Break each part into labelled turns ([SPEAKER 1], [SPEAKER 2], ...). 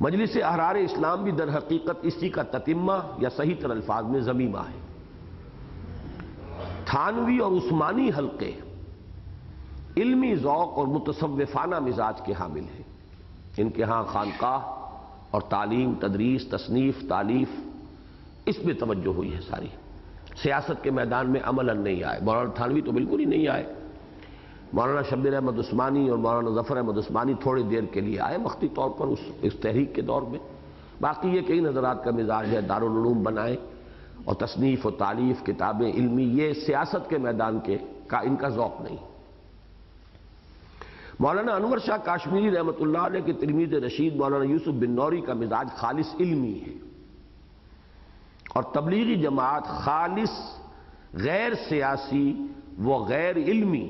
[SPEAKER 1] مجلس احرار اسلام بھی در حقیقت اسی کا تتمہ یا صحیح تر الفاظ میں ضمیمہ ہے۔ تھانوی اور عثمانی حلقے علمی ذوق اور متصوفانہ مزاج کے حامل ہیں۔ ان کے ہاں خانقاہ اور تعلیم، تدریس، تصنیف، تالیف، اس میں توجہ ہوئی ہے ساری۔ سیاست کے میدان میں عملاً نہیں آئے۔ مولانا تھانوی تو بالکل ہی نہیں آئے۔ مولانا شبیر احمد عثمانی اور مولانا ظفر احمد عثمانی تھوڑی دیر کے لیے آئے وقتی طور پر اس تحریک کے دور میں۔ باقی یہ کئی حضرات کا مزاج ہے دارالعلوم بنائیں اور تصنیف و تالیف، کتابیں علمی، یہ سیاست کے میدان کا ان کا ذوق نہیں۔ مولانا انور شاہ کاشمیری رحمۃ اللہ علیہ کے تلمیذ رشید مولانا یوسف بن نوری کا مزاج خالص علمی ہے، اور تبلیغی جماعت خالص غیر سیاسی و غیر علمی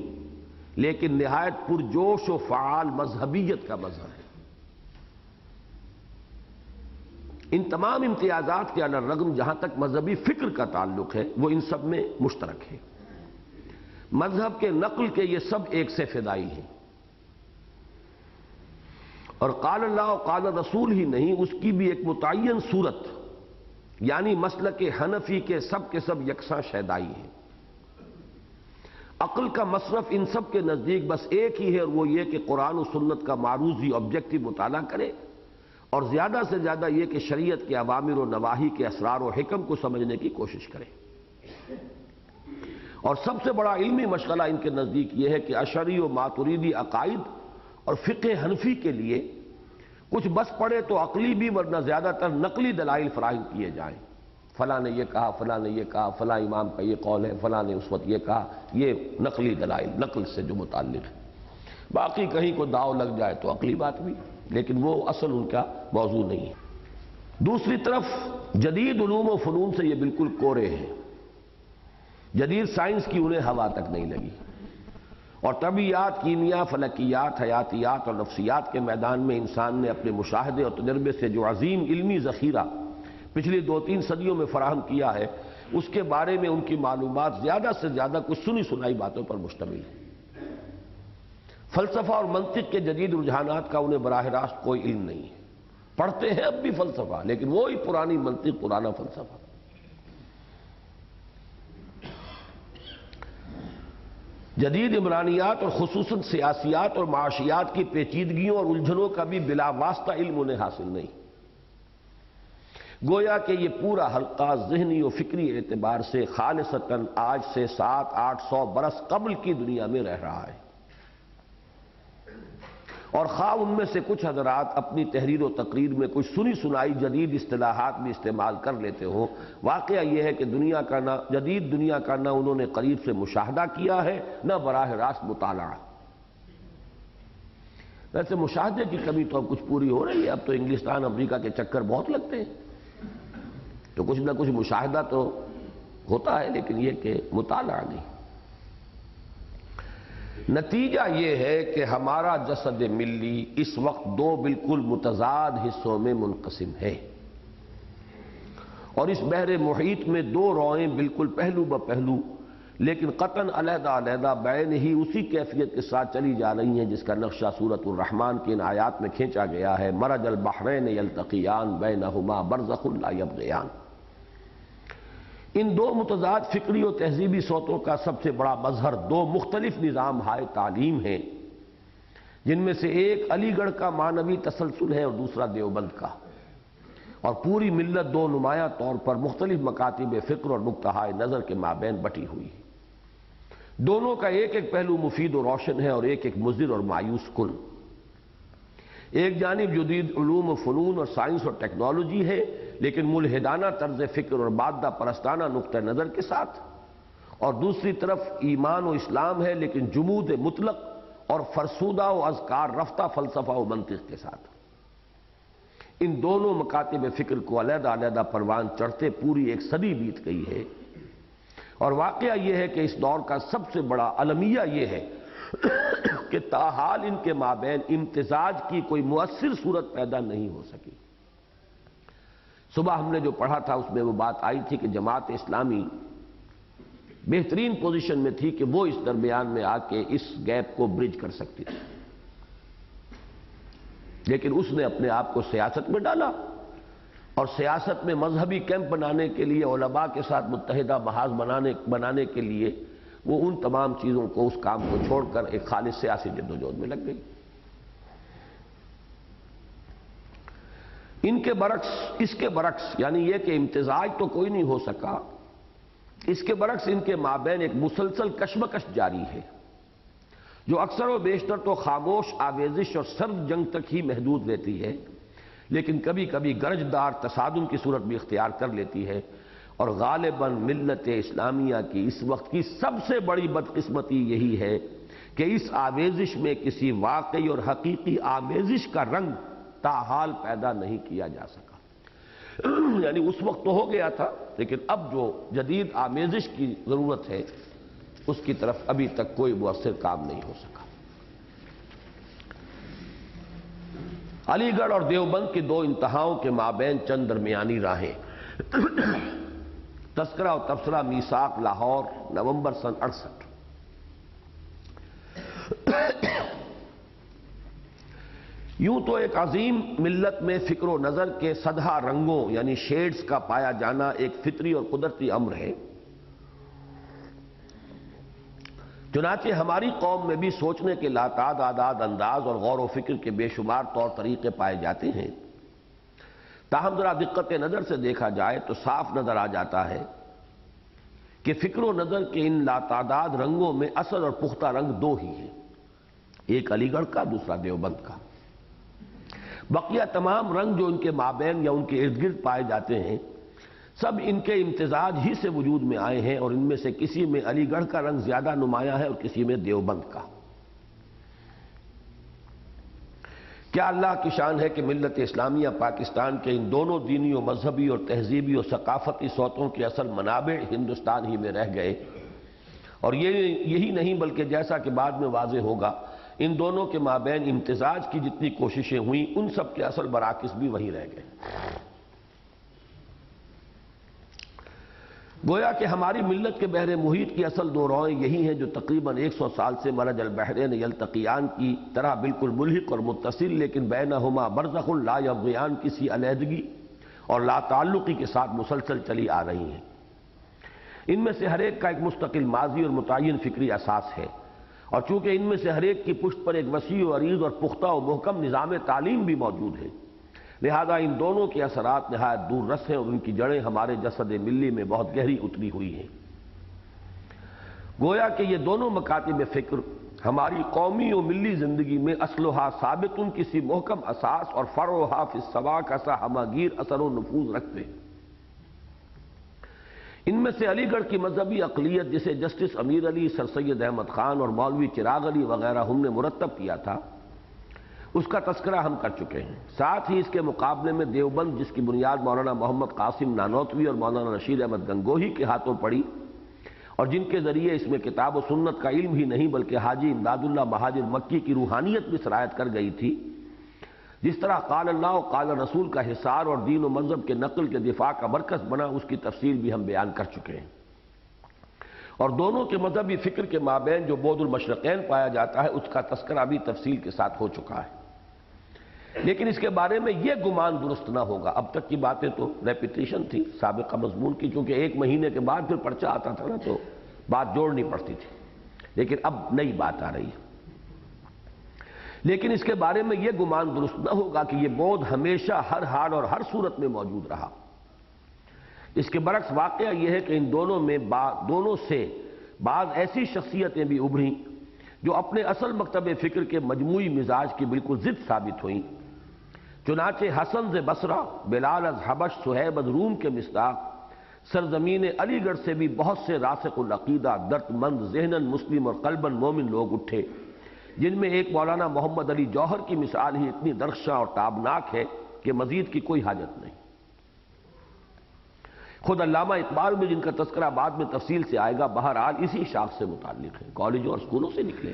[SPEAKER 1] لیکن نہایت پرجوش و فعال مذہبیت کا مظہر ہے۔ ان تمام امتیازات کے علی الرغم جہاں تک مذہبی فکر کا تعلق ہے وہ ان سب میں مشترک ہے۔ مذہب کے نقل کے یہ سب ایک سے فدائی ہیں، اور قال اللہ و قال رسول ہی نہیں، اس کی بھی ایک متعین صورت یعنی مسلک حنفی کے سب یکساں شیدائی ہیں۔ عقل کا مصرف ان سب کے نزدیک بس ایک ہی ہے، اور وہ یہ کہ قرآن و سنت کا معروضی آبجیکٹو مطالعہ کرے، اور زیادہ سے زیادہ یہ کہ شریعت کے اوامر و نواہی کے اسرار و حکم کو سمجھنے کی کوشش کرے۔ اور سب سے بڑا علمی مشغلہ ان کے نزدیک یہ ہے کہ اشعری و ماتریدی عقائد اور فقہ حنفی کے لیے کچھ بس پڑے تو عقلی بھی ورنہ زیادہ تر نقلی دلائل فراہم کیے جائیں۔ فلاں نے یہ کہا، فلاں نے یہ کہا، فلاں امام کا یہ قول ہے، فلاں نے اس وقت یہ کہا، یہ نقلی دلائل، نقل سے جو متعلق ہے۔ باقی کہیں کو داؤ لگ جائے تو عقلی بات بھی، لیکن وہ اصل ان کا موضوع نہیں ہے۔ دوسری طرف جدید علوم و فنون سے یہ بالکل کورے ہیں۔ جدید سائنس کی انہیں ہوا تک نہیں لگی، اور طبیعیات، کیمیا، فلکیات، حیاتیات اور نفسیات کے میدان میں انسان نے اپنے مشاہدے اور تجربے سے جو عظیم علمی ذخیرہ پچھلی 2-3 صدیوں میں فراہم کیا ہے، اس کے بارے میں ان کی معلومات زیادہ سے زیادہ کچھ سنی سنائی باتوں پر مشتمل ہے۔ فلسفہ اور منطق کے جدید رجحانات کا انہیں براہ راست کوئی علم نہیں ہے۔ پڑھتے ہیں اب بھی فلسفہ، لیکن وہی پرانی منطق، پرانا فلسفہ۔ جدید عمرانیات اور خصوصاً سیاسیات اور معاشیات کی پیچیدگیوں اور الجھنوں کا بھی بلا واسطہ علم انہیں حاصل نہیں۔ گویا کہ یہ پورا حلقہ ذہنی و فکری اعتبار سے خالصتاً آج سے 700-800 برس قبل کی دنیا میں رہ رہا ہے، اور خواہ ان میں سے کچھ حضرات اپنی تحریر و تقریر میں کچھ سنی سنائی جدید اصطلاحات بھی استعمال کر لیتے ہوں، واقعہ یہ ہے کہ جدید دنیا کا نہ انہوں نے قریب سے مشاہدہ کیا ہے، نہ براہ راست مطالعہ۔ ویسے مشاہدے کی کمی تو اب کچھ پوری ہو رہی ہے، اب تو انگلستان، امریکہ کے چکر بہت لگتے ہیں، تو کچھ نہ کچھ مشاہدہ تو ہوتا ہے، لیکن یہ کہ مطالعہ نہیں۔ نتیجہ یہ ہے کہ ہمارا جسد ملی اس وقت 2 بالکل متضاد حصوں میں منقسم ہے، اور اس بحر محیط میں 2 روئیں بالکل پہلو بپہلو لیکن قطعاً علیحدہ علیحدہ بعین ہی اسی کیفیت کے ساتھ چلی جا رہی ہیں جس کا نقشہ سورۃ الرحمن کی ان آیات میں کھینچا گیا ہے۔ مرج البحرین یلتقیان بینہما برزخ لا یبغیان۔ ان 2 متضاد فکری و تہذیبی صوتوں کا سب سے بڑا مظہر 2 مختلف نظام ہائے تعلیم ہیں، جن میں سے ایک علی گڑھ کا معنوی تسلسل ہے اور دوسرا دیوبند کا، اور پوری ملت 2 نمایاں طور پر مختلف مکاتب فکر اور نقطۂ نظر کے مابین بٹی ہوئی ہے۔ دونوں کا ایک ایک پہلو مفید و روشن ہے اور ایک ایک مضر اور مایوس کن۔ ایک جانب جدید علوم و فنون اور سائنس اور ٹیکنالوجی ہے، لیکن ملحدانہ طرز فکر اور مادہ پرستانہ نقطہ نظر کے ساتھ، اور دوسری طرف ایمان و اسلام ہے لیکن جمود مطلق اور فرسودہ و اذکار رفتہ فلسفہ و منطق کے ساتھ۔ ان دونوں مکاتب فکر کو علیحدہ علیحدہ پروان چڑھتے پوری 1 صدی بیت گئی ہے، اور واقعہ یہ ہے کہ اس دور کا سب سے بڑا المیہ یہ ہے کہ تاحال ان کے مابین امتزاج کی کوئی مؤثر صورت پیدا نہیں ہو سکی۔ صبح ہم نے جو پڑھا تھا اس میں وہ بات آئی تھی کہ جماعت اسلامی بہترین پوزیشن میں تھی کہ وہ اس درمیان میں آ کے اس گیپ کو برج کر سکتی تھی۔ لیکن اس نے اپنے آپ کو سیاست میں ڈالا اور سیاست میں مذہبی کیمپ بنانے کے لیے، علماء کے ساتھ متحدہ محاذ بنانے کے لیے وہ ان تمام چیزوں کو، اس کام کو چھوڑ کر ایک خالص سیاسی جدوجہد میں لگ گئی۔ ان کے برعکس، اس کے برعکس، یعنی یہ کہ امتزاج تو کوئی نہیں ہو سکا، اس کے برعکس ان کے مابین ایک مسلسل کشمکش جاری ہے، جو اکثر و بیشتر تو خاموش آویزش اور سرد جنگ تک ہی محدود رہتی ہے، لیکن کبھی کبھی گرجدار تصادم کی صورت بھی اختیار کر لیتی ہے۔ اور غالباً ملت اسلامیہ کی اس وقت کی سب سے بڑی بدقسمتی یہی ہے کہ اس آویزش میں کسی واقعی اور حقیقی آمیزش کا رنگ تاحال پیدا نہیں کیا جا سکا۔ یعنی اس وقت تو ہو گیا تھا، لیکن اب جو جدید آمیزش کی ضرورت ہے اس کی طرف ابھی تک کوئی مؤثر کام نہیں ہو سکا۔ علی گڑھ اور دیوبند کی دو انتہاؤں کے مابین چند درمیانی راہیں۔ تذکرہ و تبصرہ میثاق لاہور، نومبر سن 68۔ یوں تو ایک عظیم ملت میں فکر و نظر کے سدھا رنگوں یعنی شیڈز کا پایا جانا ایک فطری اور قدرتی امر ہے، چنانچہ ہماری قوم میں بھی سوچنے کے لاتعداد انداز اور غور و فکر کے بے شمار طور طریقے پائے جاتے ہیں۔ تاہم ذرا دقت نظر سے دیکھا جائے تو صاف نظر آ جاتا ہے کہ فکر و نظر کے ان لاتعداد رنگوں میں اصل اور پختہ رنگ دو ہی ہیں، ایک علی گڑھ کا، دوسرا دیوبند کا۔ بقیہ تمام رنگ جو ان کے مابین یا ان کے ارد گرد پائے جاتے ہیں، سب ان کے امتزاج ہی سے وجود میں آئے ہیں، اور ان میں سے کسی میں علی گڑھ کا رنگ زیادہ نمایاں ہے اور کسی میں دیوبند کا۔ کیا اللہ کی شان ہے کہ ملت اسلامیہ پاکستان کے ان دونوں دینی و مذہبی اور تہذیبی اور ثقافتی صوتوں کے اصل منابع ہندوستان ہی میں رہ گئے، اور یہی نہیں بلکہ جیسا کہ بعد میں واضح ہوگا، ان دونوں کے مابین امتزاج کی جتنی کوششیں ہوئیں ان سب کے اصل مراکز بھی وہی رہ گئے۔ گویا کہ ہماری ملت کے بحر محیط کی اصل دو روئیں یہی ہیں جو تقریباً 100 سال سے مرج البحرین یلتقیان کی طرح بالکل ملحق اور متصل، لیکن بینہما برزخ لا یبغیان کسی علیحدگی اور لا تعلقی کے ساتھ مسلسل چلی آ رہی ہیں۔ ان میں سے ہر ایک کا ایک مستقل ماضی اور متعین فکری اساس ہے، اور چونکہ ان میں سے ہر ایک کی پشت پر ایک وسیع و عریض اور پختہ و محکم نظام تعلیم بھی موجود ہے، لہذا ان دونوں کے اثرات نہایت دور رس ہیں اور ان کی جڑیں ہمارے جسد ملی میں بہت گہری اتری ہوئی ہیں۔ گویا کہ یہ دونوں مکاتب فکر ہماری قومی و ملی زندگی میں اصلها ثابت کسی محکم اساس اور فرعها فی السوا کا سا ہماگیر اثر و نفوذ رکھتے ہیں۔ ان میں سے علی گڑھ کی مذہبی اقلیت جسے جسٹس امیر علی، سر سید احمد خان اور مولوی چراغ علی وغیرہ ہم نے مرتب کیا تھا، اس کا تذکرہ ہم کر چکے ہیں۔ ساتھ ہی اس کے مقابلے میں دیوبند، جس کی بنیاد مولانا محمد قاسم نانوتوی اور مولانا رشید احمد گنگوہی کے ہاتھوں پڑی، اور جن کے ذریعے اس میں کتاب و سنت کا علم ہی نہیں بلکہ حاجی امداد اللہ مہاجر مکی کی روحانیت بھی سرایت کر گئی تھی، جس طرح قال اللہ و قال رسول کا حصار اور دین و مذہب کے نقل کے دفاع کا مرکز بنا، اس کی تفصیل بھی ہم بیان کر چکے ہیں۔ اور دونوں کے مذہبی فکر کے مابین جو بعد المشرقین پایا جاتا ہے، اس کا تذکرہ بھی تفصیل کے ساتھ ہو چکا ہے، لیکن اس کے بارے میں یہ گمان درست نہ ہوگا۔ اب تک کی باتیں تو ریپیٹیشن تھی سابقہ مضمون کی، کیونکہ ایک مہینے کے بعد پھر پرچہ آتا تھا نا، تو بات جوڑنی پڑتی تھی، لیکن اب نئی بات آ رہی ہے۔ لیکن اس کے بارے میں یہ گمان درست نہ ہوگا کہ یہ بودھ ہمیشہ ہر حال اور ہر صورت میں موجود رہا۔ اس کے برعکس واقعہ یہ ہے کہ ان دونوں سے بعض ایسی شخصیتیں بھی ابھریں جو اپنے اصل مکتب فکر کے مجموعی مزاج کی بالکل ضد ثابت ہوئیں۔ چنانچہ حسن ز بصرہ، بلال از حبش، صہیب از روم کے مصداق سرزمین علی گڑھ سے بھی بہت سے راسخ العقیدہ، درد مند، ذہناً مسلم اور قلباً مومن لوگ اٹھے، جن میں ایک مولانا محمد علی جوہر کی مثال ہی اتنی درخشاں اور تابناک ہے کہ مزید کی کوئی حاجت نہیں۔ خود علامہ اقبال میں جن کا تذکرہ بعد میں تفصیل سے آئے گا، بہرحال اسی شاخ سے متعلق ہے، کالجوں اور اسکولوں سے نکلے۔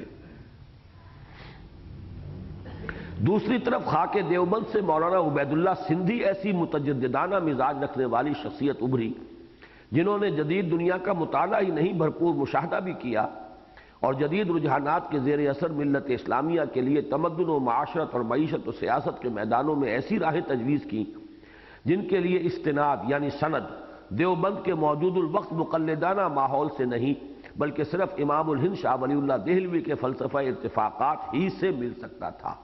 [SPEAKER 1] دوسری طرف خاک دیوبند سے مولانا عبید اللہ سندھی ایسی متجددانہ مزاج رکھنے والی شخصیت ابھری، جنہوں نے جدید دنیا کا مطالعہ ہی نہیں بھرپور مشاہدہ بھی کیا، اور جدید رجحانات کے زیر اثر ملت اسلامیہ کے لیے تمدن و معاشرت اور معیشت و سیاست کے میدانوں میں ایسی راہیں تجویز کی جن کے لیے استناد یعنی سند دیوبند کے موجود الوقت مقلدانہ ماحول سے نہیں بلکہ صرف امام الہند شاہ ولی اللہ دہلوی کے فلسفہ اتفاقات ہی سے مل سکتا تھا۔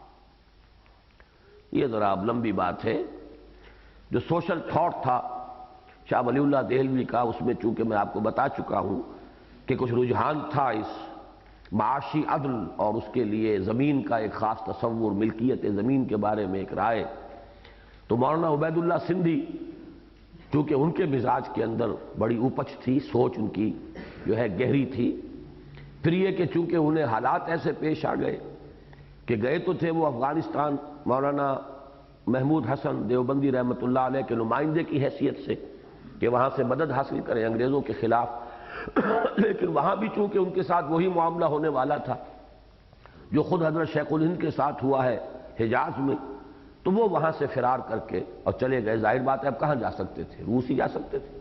[SPEAKER 1] یہ ذرا اب لمبی بات ہے۔ جو سوشل تھاٹ تھا شاہ ولی اللہ دہلوی کا، اس میں چونکہ میں آپ کو بتا چکا ہوں کہ کچھ رجحان تھا اس معاشی عدل اور اس کے لیے زمین کا ایک خاص تصور، ملکیت زمین کے بارے میں ایک رائے، تو مولانا عبید اللہ سندھی چونکہ ان کے مزاج کے اندر بڑی اوپچ تھی، سوچ ان کی جو ہے گہری تھی، پھر یہ کہ چونکہ انہیں حالات ایسے پیش آ گئے کہ گئے تو تھے وہ افغانستان مولانا محمود حسن دیوبندی رحمۃ اللہ علیہ کے نمائندے کی حیثیت سے کہ وہاں سے مدد حاصل کریں انگریزوں کے خلاف، لیکن وہاں بھی چونکہ ان کے ساتھ وہی معاملہ ہونے والا تھا جو خود حضرت شیخ الہند کے ساتھ ہوا ہے حجاز میں، تو وہ وہاں سے فرار کر کے اور چلے گئے۔ ظاہر بات ہے اب کہاں جا سکتے تھے، روس ہی جا سکتے تھے۔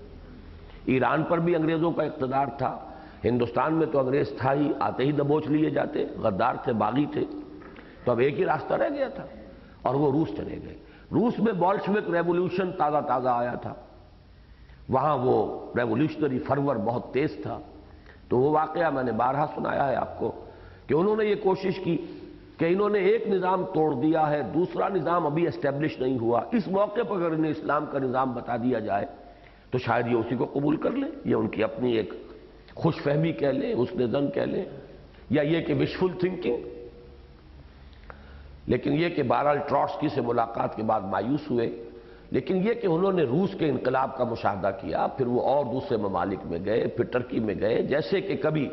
[SPEAKER 1] ایران پر بھی انگریزوں کا اقتدار تھا، ہندوستان میں تو انگریز تھا ہی، آتے ہی دبوچ لیے جاتے، غدار تھے، باغی تھے، تو اب ایک ہی راستہ رہ گیا تھا اور وہ روس چلے گئے۔ روس میں بولشوک ریولوشن تازہ آیا تھا، وہاں وہ ریولوشنری فرور بہت تیز تھا، تو وہ واقعہ میں نے بارہا سنایا ہے آپ کو کہ انہوں نے یہ کوشش کی کہ انہوں نے ایک نظام توڑ دیا ہے، دوسرا نظام ابھی اسٹیبلش نہیں ہوا، اس موقع پر اگر انہیں اسلام کا نظام بتا دیا جائے تو شاید یہ اسی کو قبول کر لیں۔ یہ ان کی اپنی ایک خوش فہمی کہہ لیں، حسن ظن کہہ لیں، یا یہ کہ وشفل تھنکنگ۔ لیکن یہ کہ بہرحال ٹراٹسکی سے ملاقات کے بعد مایوس ہوئے، لیکن یہ کہ انہوں نے روس کے انقلاب کا مشاہدہ کیا، پھر وہ اور دوسرے ممالک میں گئے، پھر ترکی میں گئے، جیسے کہ کبھی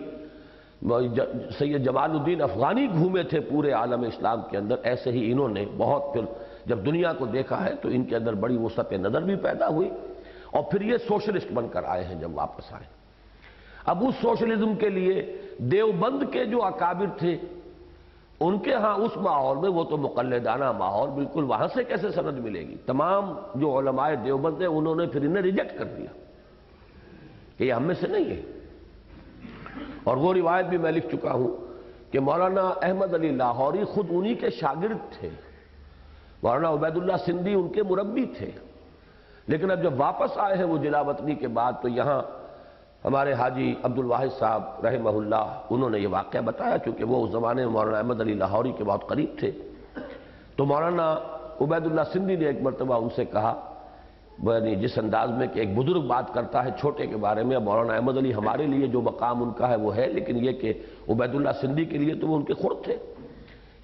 [SPEAKER 1] سید جمال الدین افغانی گھومے تھے پورے عالم اسلام کے اندر، ایسے ہی انہوں نے بہت پھر جب دنیا کو دیکھا ہے تو ان کے اندر بڑی وسعت نظر بھی پیدا ہوئی، اور پھر یہ سوشلسٹ بن کر آئے ہیں جب واپس آئے۔ اب اس سوشلزم کے لیے دیوبند کے جو اکابر تھے ان کے ہاں اس ماحول میں، وہ تو مقلدانہ ماحول، بالکل وہاں سے کیسے سند ملے گی؟ تمام جو علماء دیوبند ہیں انہوں نے پھر انہیں ریجیکٹ کر دیا کہ یہ ہم میں سے نہیں ہے۔ اور وہ روایت بھی میں لکھ چکا ہوں کہ مولانا احمد علی لاہوری خود انہی کے شاگرد تھے، مولانا عبید اللہ سندھی ان کے مربی تھے، لیکن اب جب واپس آئے ہیں وہ جلا وطنی کے بعد تو یہاں ہمارے حاجی عبد الواحد صاحب رحمہ اللہ انہوں نے یہ واقعہ بتایا، چونکہ وہ اس زمانے میں مولانا احمد علی لاہوری کے بہت قریب تھے، تو مولانا عبید اللہ سندھی نے ایک مرتبہ ان سے کہا، یعنی جس انداز میں کہ ایک بزرگ بات کرتا ہے چھوٹے کے بارے میں، مولانا احمد علی ہمارے لیے جو مقام ان کا ہے وہ ہے، لیکن یہ کہ عبید اللہ سندھی کے لیے تو وہ ان کے خرد تھے،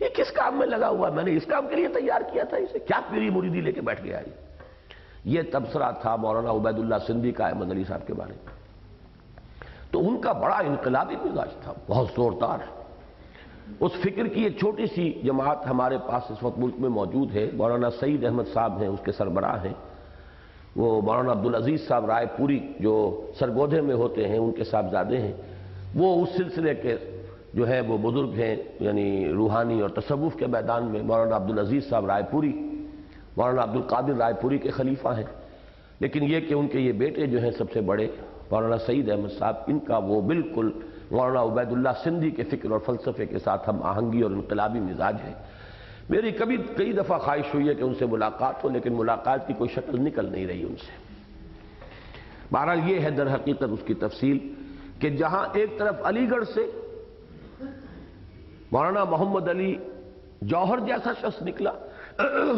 [SPEAKER 1] یہ کس کام میں لگا ہوا ہے؟ میں نے اس کام کے لیے تیار کیا تھا اسے، کیا پیری مریدی لے کے بیٹھ گیا یہ تبصرہ تھا مولانا عبید اللہ سندھی کا احمد علی صاحب کے بارے میں۔ تو ان کا بڑا انقلابی مزاج تھا، بہت زوردار۔ اس فکر کی ایک چھوٹی سی جماعت ہمارے پاس اس وقت ملک میں موجود ہے، مولانا سعید احمد صاحب ہیں اس کے سربراہ ہیں، وہ مولانا عبدالعزیز صاحب رائے پوری جو سرگودھے میں ہوتے ہیں ان کے صاحبزادے ہیں، وہ اس سلسلے کے جو ہے وہ بزرگ ہیں، یعنی روحانی اور تصوف کے میدان میں مولانا عبدالعزیز صاحب رائے پوری مولانا عبد القادر رائے پوری کے خلیفہ ہیں، لیکن یہ کہ ان کے یہ بیٹے جو ہیں سب سے بڑے مولانا سعید احمد صاحب، ان کا وہ بالکل مولانا عبید اللہ سندھی کے فکر اور فلسفے کے ساتھ ہم آہنگی اور انقلابی مزاج ہے۔ میری کئی دفعہ خواہش ہوئی ہے کہ ان سے ملاقات ہو، لیکن ملاقات کی کوئی شکل نکل نہیں رہی ان سے۔ بہرحال یہ ہے در حقیقت اس کی تفصیل کہ جہاں ایک طرف علی گڑھ سے مولانا محمد علی جوہر جیسا شخص نکلا،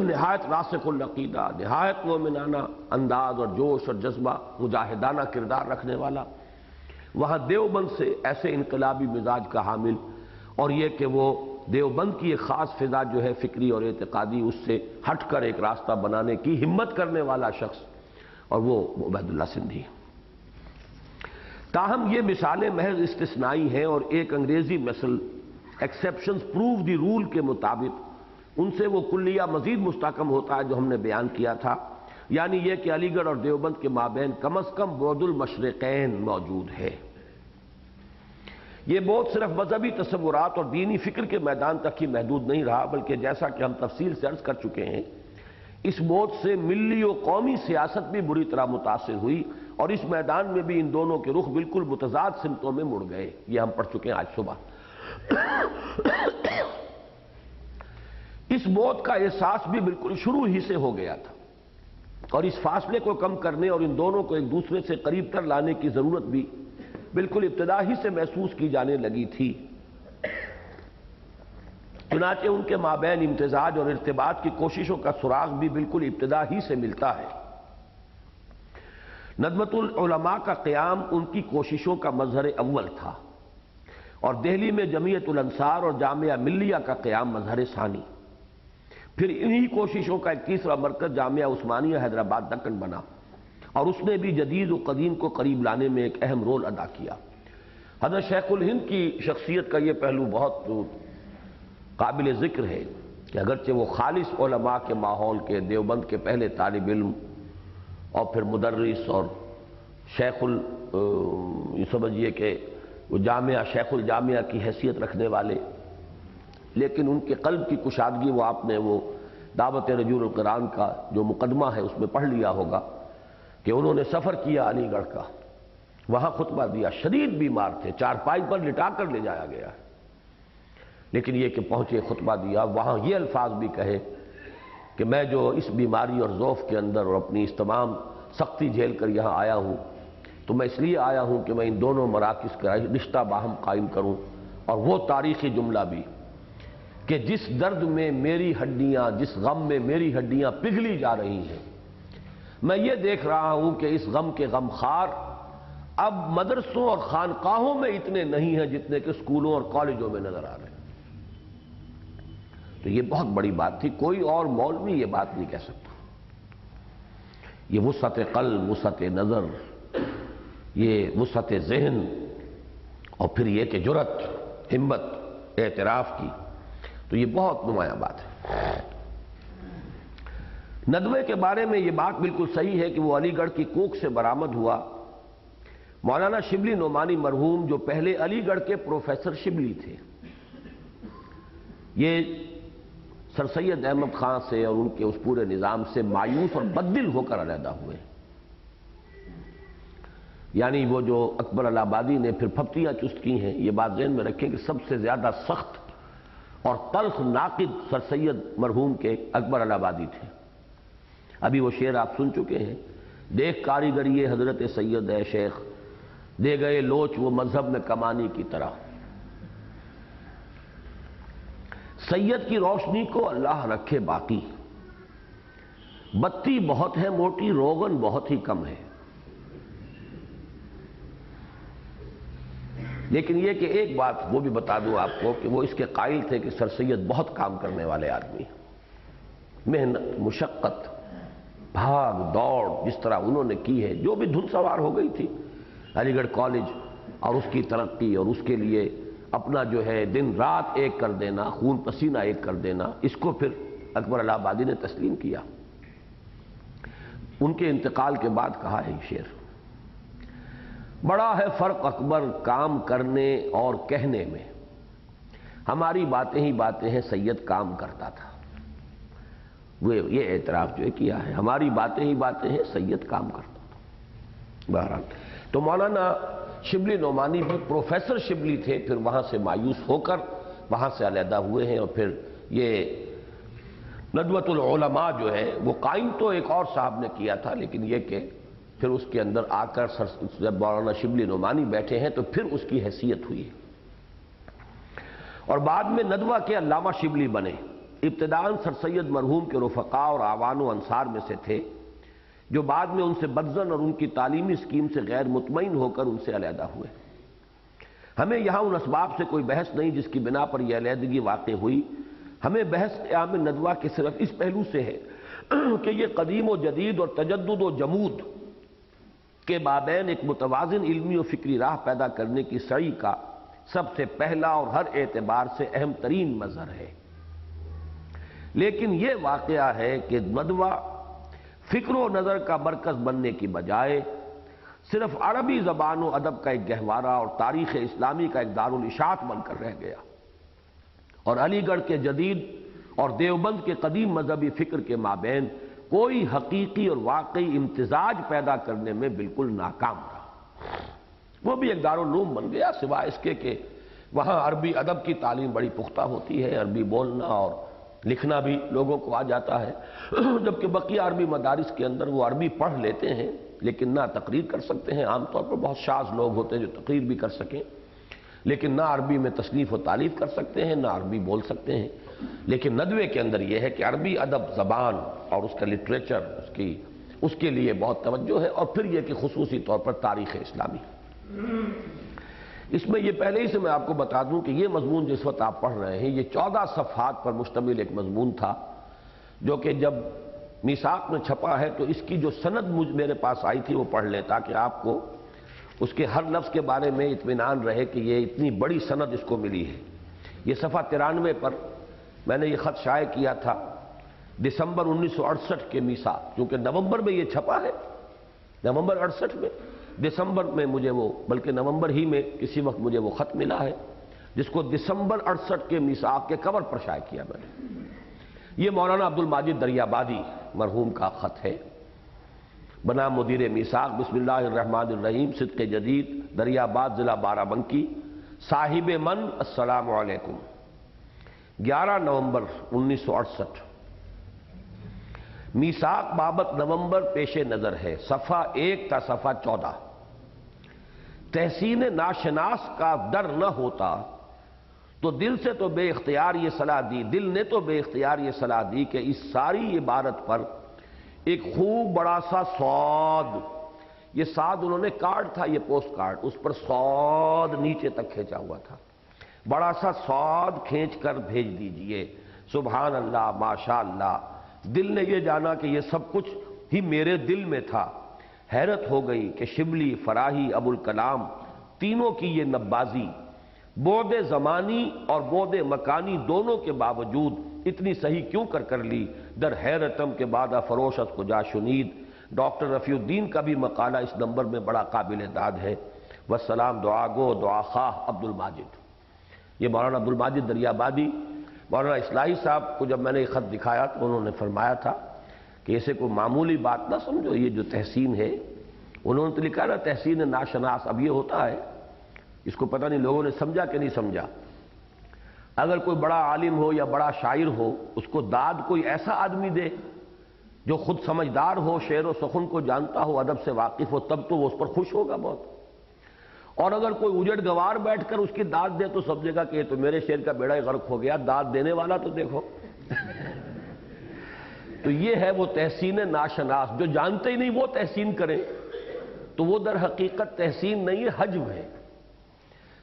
[SPEAKER 1] نہایت راسخ العقیدہ، نہایت مومنانہ انداز اور جوش اور جذبہ، مجاہدانہ کردار رکھنے والا، وہاں دیوبند سے ایسے انقلابی مزاج کا حامل، اور یہ کہ وہ دیوبند کی ایک خاص فضا جو ہے فکری اور اعتقادی اس سے ہٹ کر ایک راستہ بنانے کی ہمت کرنے والا شخص، اور وہ عبید اللہ سندھی۔ تاہم یہ مثالیں محض استثنائی ہیں، اور ایک انگریزی مثل ایکسیپشنز پروو دی رول کے مطابق ان سے وہ کلیہ مزید مستحکم ہوتا ہے جو ہم نے بیان کیا تھا، یعنی یہ کہ علی گڑھ اور دیوبند کے مابین کم از کم بعد المشرقین موجود ہے۔ یہ بہت صرف مذہبی تصورات اور دینی فکر کے میدان تک ہی محدود نہیں رہا، بلکہ جیسا کہ ہم تفصیل سے عرض کر چکے ہیں، اس بعد سے ملی و قومی سیاست بھی بری طرح متاثر ہوئی، اور اس میدان میں بھی ان دونوں کے رخ بالکل متضاد سمتوں میں مڑ گئے، یہ ہم پڑھ چکے ہیں آج صبح۔ اس موت کا احساس بھی بالکل شروع ہی سے ہو گیا تھا، اور اس فاصلے کو کم کرنے اور ان دونوں کو ایک دوسرے سے قریب تر لانے کی ضرورت بھی بالکل ابتدا ہی سے محسوس کی جانے لگی تھی۔ چنانچہ ان کے مابین امتزاج اور ارتباط کی کوششوں کا سراغ بھی بالکل ابتدا ہی سے ملتا ہے۔ ندوۃ العلماء کا قیام ان کی کوششوں کا مظہر اول تھا، اور دہلی میں جمعیت الانصار اور جامعہ ملیہ کا قیام مظہر ثانی۔ پھر انہی کوششوں کا ایک تیسرا مرکز جامعہ عثمانیہ حیدرآباد دکن بنا، اور اس نے بھی جدید و قدیم کو قریب لانے میں ایک اہم رول ادا کیا۔ حضرت شیخ الہند کی شخصیت کا یہ پہلو بہت قابل ذکر ہے کہ اگرچہ وہ خالص علماء کے ماحول کے دیوبند کے پہلے طالب علم اور پھر مدرس اور شیخ یہ سمجھیے کہ وہ جامعہ شیخ الجامعہ کی حیثیت رکھنے والے، لیکن ان کے قلب کی کشادگی وہ آپ نے وہ دعوت رجوع القرآن کا جو مقدمہ ہے اس میں پڑھ لیا ہوگا کہ انہوں نے سفر کیا علی گڑھ کا، وہاں خطبہ دیا، شدید بیمار تھے، چارپائی پر لٹا کر لے جایا گیا، لیکن یہ کہ پہنچے خطبہ دیا، وہاں یہ الفاظ بھی کہے کہ میں جو اس بیماری اور ضعف کے اندر اور اپنی اس تمام سختی جھیل کر یہاں آیا ہوں تو میں اس لیے آیا ہوں کہ میں ان دونوں مراکز کا رشتہ باہم قائم کروں، اور وہ تاریخی جملہ بھی کہ جس درد میں میری ہڈیاں، جس غم میں میری ہڈیاں پگھلی جا رہی ہیں، میں یہ دیکھ رہا ہوں کہ اس غم کے غمخوار اب مدرسوں اور خانقاہوں میں اتنے نہیں ہیں جتنے کہ اسکولوں اور کالجوں میں نظر آ رہے ہیں۔ تو یہ بہت بڑی بات تھی، کوئی اور مولوی یہ بات نہیں کہہ سکتا۔ یہ وسعت قلب، وسعت نظر، یہ وسعت ذہن، اور پھر یہ کہ جرأت، ہمت اعتراف کی، تو یہ بہت نمایاں بات ہے۔ ندوے کے بارے میں یہ بات بالکل صحیح ہے کہ وہ علی گڑھ کی کوکھ سے برآمد ہوا۔ مولانا شبلی نعمانی مرحوم جو پہلے علی گڑھ کے پروفیسر شبلی تھے، یہ سر سید احمد خان سے اور ان کے اس پورے نظام سے مایوس اور بددل ہو کر علیحدہ ہوئے۔ یعنی وہ جو اکبر الہ آبادی نے پھر پھپتیاں چست کی ہیں، یہ بات ذہن میں رکھیں کہ سب سے زیادہ سخت اور تلخ ناقد سر سید مرحوم کے اکبر الہ آبادی تھے۔ ابھی وہ شعر آپ سن چکے ہیں، دیکھ کاریگری حضرت سید ہے شیخ، دے گئے لوچ وہ مذہب میں کمانی کی طرح، سید کی روشنی کو اللہ رکھے باقی، بتی بہت ہے موٹی روغن بہت ہی کم ہے۔ لیکن یہ کہ ایک بات وہ بھی بتا دوں آپ کو کہ وہ اس کے قائل تھے کہ سر سید بہت کام کرنے والے آدمی، محنت، مشقت، بھاگ دوڑ جس طرح انہوں نے کی ہے، جو بھی دھن سوار ہو گئی تھی علی گڑھ کالج اور اس کی ترقی، اور اس کے لیے اپنا جو ہے دن رات ایک کر دینا، خون پسینہ ایک کر دینا، اس کو پھر اکبر الہ آبادی نے تسلیم کیا۔ ان کے انتقال کے بعد کہا ہے یہ شعر، بڑا ہے فرق اکبر کام کرنے اور کہنے میں، ہماری باتیں ہی باتیں ہیں سید کام کرتا تھا۔ وہ یہ اعتراف جو ہے کیا ہے، ہماری باتیں ہی باتیں ہیں سید کام کرتا تھا۔ بہرحال تو مولانا شبلی نعمانی بھی پروفیسر شبلی تھے، پھر وہاں سے مایوس ہو کر وہاں سے علیحدہ ہوئے ہیں، اور پھر یہ ندوۃ العلماء جو ہے وہ قائم تو ایک اور صاحب نے کیا تھا، لیکن یہ کہ پھر اس کے اندر آ کر جب مولانا شبلی نعمانی بیٹھے ہیں تو پھر اس کی حیثیت ہوئی، اور بعد میں ندوہ کے علامہ شبلی بنے۔ ابتداً سر سید مرحوم کے رفقاء اور اعوان و انصار میں سے تھے، جو بعد میں ان سے بدظن اور ان کی تعلیمی اسکیم سے غیر مطمئن ہو کر ان سے علیحدہ ہوئے۔ ہمیں یہاں ان اسباب سے کوئی بحث نہیں جس کی بنا پر یہ علیحدگی واقع ہوئی، ہمیں بحث قیام ندوہ کے صرف اس پہلو سے ہے کہ یہ قدیم و جدید اور تجدد و جمود کے مابین ایک متوازن علمی و فکری راہ پیدا کرنے کی سعی کا سب سے پہلا اور ہر اعتبار سے اہم ترین مظہر ہے۔ لیکن یہ واقعہ ہے کہ ندوہ فکر و نظر کا مرکز بننے کی بجائے صرف عربی زبان و ادب کا ایک گہوارہ اور تاریخ اسلامی کا ایک دارالاشاعت بن کر رہ گیا، اور علی گڑھ کے جدید اور دیوبند کے قدیم مذہبی فکر کے مابین کوئی حقیقی اور واقعی امتزاج پیدا کرنے میں بالکل ناکام رہا۔ وہ بھی ایک دارالعلوم بن گیا، سوائے اس کے کہ وہاں عربی ادب کی تعلیم بڑی پختہ ہوتی ہے، عربی بولنا اور لکھنا بھی لوگوں کو آ جاتا ہے، جبکہ بقیہ عربی مدارس کے اندر وہ عربی پڑھ لیتے ہیں لیکن نہ تقریر کر سکتے ہیں۔ عام طور پر بہت شاذ لوگ ہوتے ہیں جو تقریر بھی کر سکیں، لیکن نہ عربی میں تصنیف و تالیف کر سکتے ہیں، نہ عربی بول سکتے ہیں۔ لیکن ندوے کے اندر یہ ہے کہ عربی ادب زبان اور اس کا لٹریچر اس کے لیے بہت توجہ ہے، اور پھر یہ کہ خصوصی طور پر تاریخ اسلامی۔ اس میں یہ پہلے ہی سے میں آپ کو بتا دوں کہ یہ مضمون جس وقت آپ پڑھ رہے ہیں یہ 14 صفحات پر مشتمل ایک مضمون تھا، جو کہ جب میثاق میں چھپا ہے تو اس کی جو سند میرے پاس آئی تھی وہ پڑھ لیں تاکہ آپ کو اس کے ہر لفظ کے بارے میں اطمینان رہے کہ یہ اتنی بڑی سند اس کو ملی ہے۔ یہ صفحہ 93 پر میں نے یہ خط شائع کیا تھا دسمبر 1968 کے میثاق، کیونکہ نومبر میں یہ چھپا ہے، نومبر 68 میں، دسمبر میں مجھے بلکہ نومبر ہی میں کسی وقت مجھے وہ خط ملا ہے جس کو دسمبر 68 کے میثاق کے کور پر شائع کیا میں نے۔ یہ مولانا عبد الماجد دریابادی مرحوم کا خط ہے، بنام مدیر میثاق، بسم اللہ الرحمن الرحیم، صدق جدید، دریاباد، ضلع بارہ بنکی، صاحب من، السلام علیکم، 11 نومبر 1968۔ میثاق بابت نومبر پیش نظر ہے، صفحہ 1 تا صفحہ 14۔ تحسین ناشناس کا در نہ ہوتا تو دل سے تو بے اختیار یہ صلاح دی، دل نے تو بے اختیار یہ صلاح دی کہ اس ساری عبارت پر ایک خوب بڑا سا صاد، یہ صاد انہوں نے کارڈ تھا، یہ پوسٹ کارڈ، اس پر صاد نیچے تک کھینچا ہوا تھا، بڑا سا صاد کھینچ کر بھیج دیجئے۔ سبحان اللہ، ماشاء اللہ، دل نے یہ جانا کہ یہ سب کچھ ہی میرے دل میں تھا۔ حیرت ہو گئی کہ شبلی، فراہی، ابو الکلام تینوں کی یہ نبازی بعد زمانی اور بعد مکانی دونوں کے باوجود اتنی صحیح کیوں کر لی؟ در حیرتم کے بعد فروشت کو جا شنید۔ ڈاکٹر رفیع الدین کا بھی مقالہ اس نمبر میں بڑا قابل داد ہے۔ والسلام، دعا گو، دعا خواہ عبد الماجد۔ یہ مولانا عبد الماجد دریابادی، مولانا اصلاحی صاحب کو جب میں نے یہ خط دکھایا تو انہوں نے فرمایا تھا کہ اسے کوئی معمولی بات نہ سمجھو، یہ جو تحسین ہے، انہوں نے تو لکھا نا تحسین ناشناس، اب یہ ہوتا ہے، اس کو پتہ نہیں لوگوں نے سمجھا کہ نہیں سمجھا۔ اگر کوئی بڑا عالم ہو یا بڑا شاعر ہو، اس کو داد کوئی ایسا آدمی دے جو خود سمجھدار ہو، شعر و سخن کو جانتا ہو، ادب سے واقف ہو، تب تو وہ اس پر خوش ہوگا بہت۔ اور اگر کوئی اجڑ گوار بیٹھ کر اس کی داد دے تو سمجھے گا کہ یہ تو میرے شعر کا بیڑا ہی غرق ہو گیا، داد دینے والا تو دیکھو۔ تو یہ ہے وہ تحسین ناشناس، جو جانتے ہی نہیں وہ تحسین کریں تو وہ در حقیقت تحسین نہیں ہے، حجم ہے۔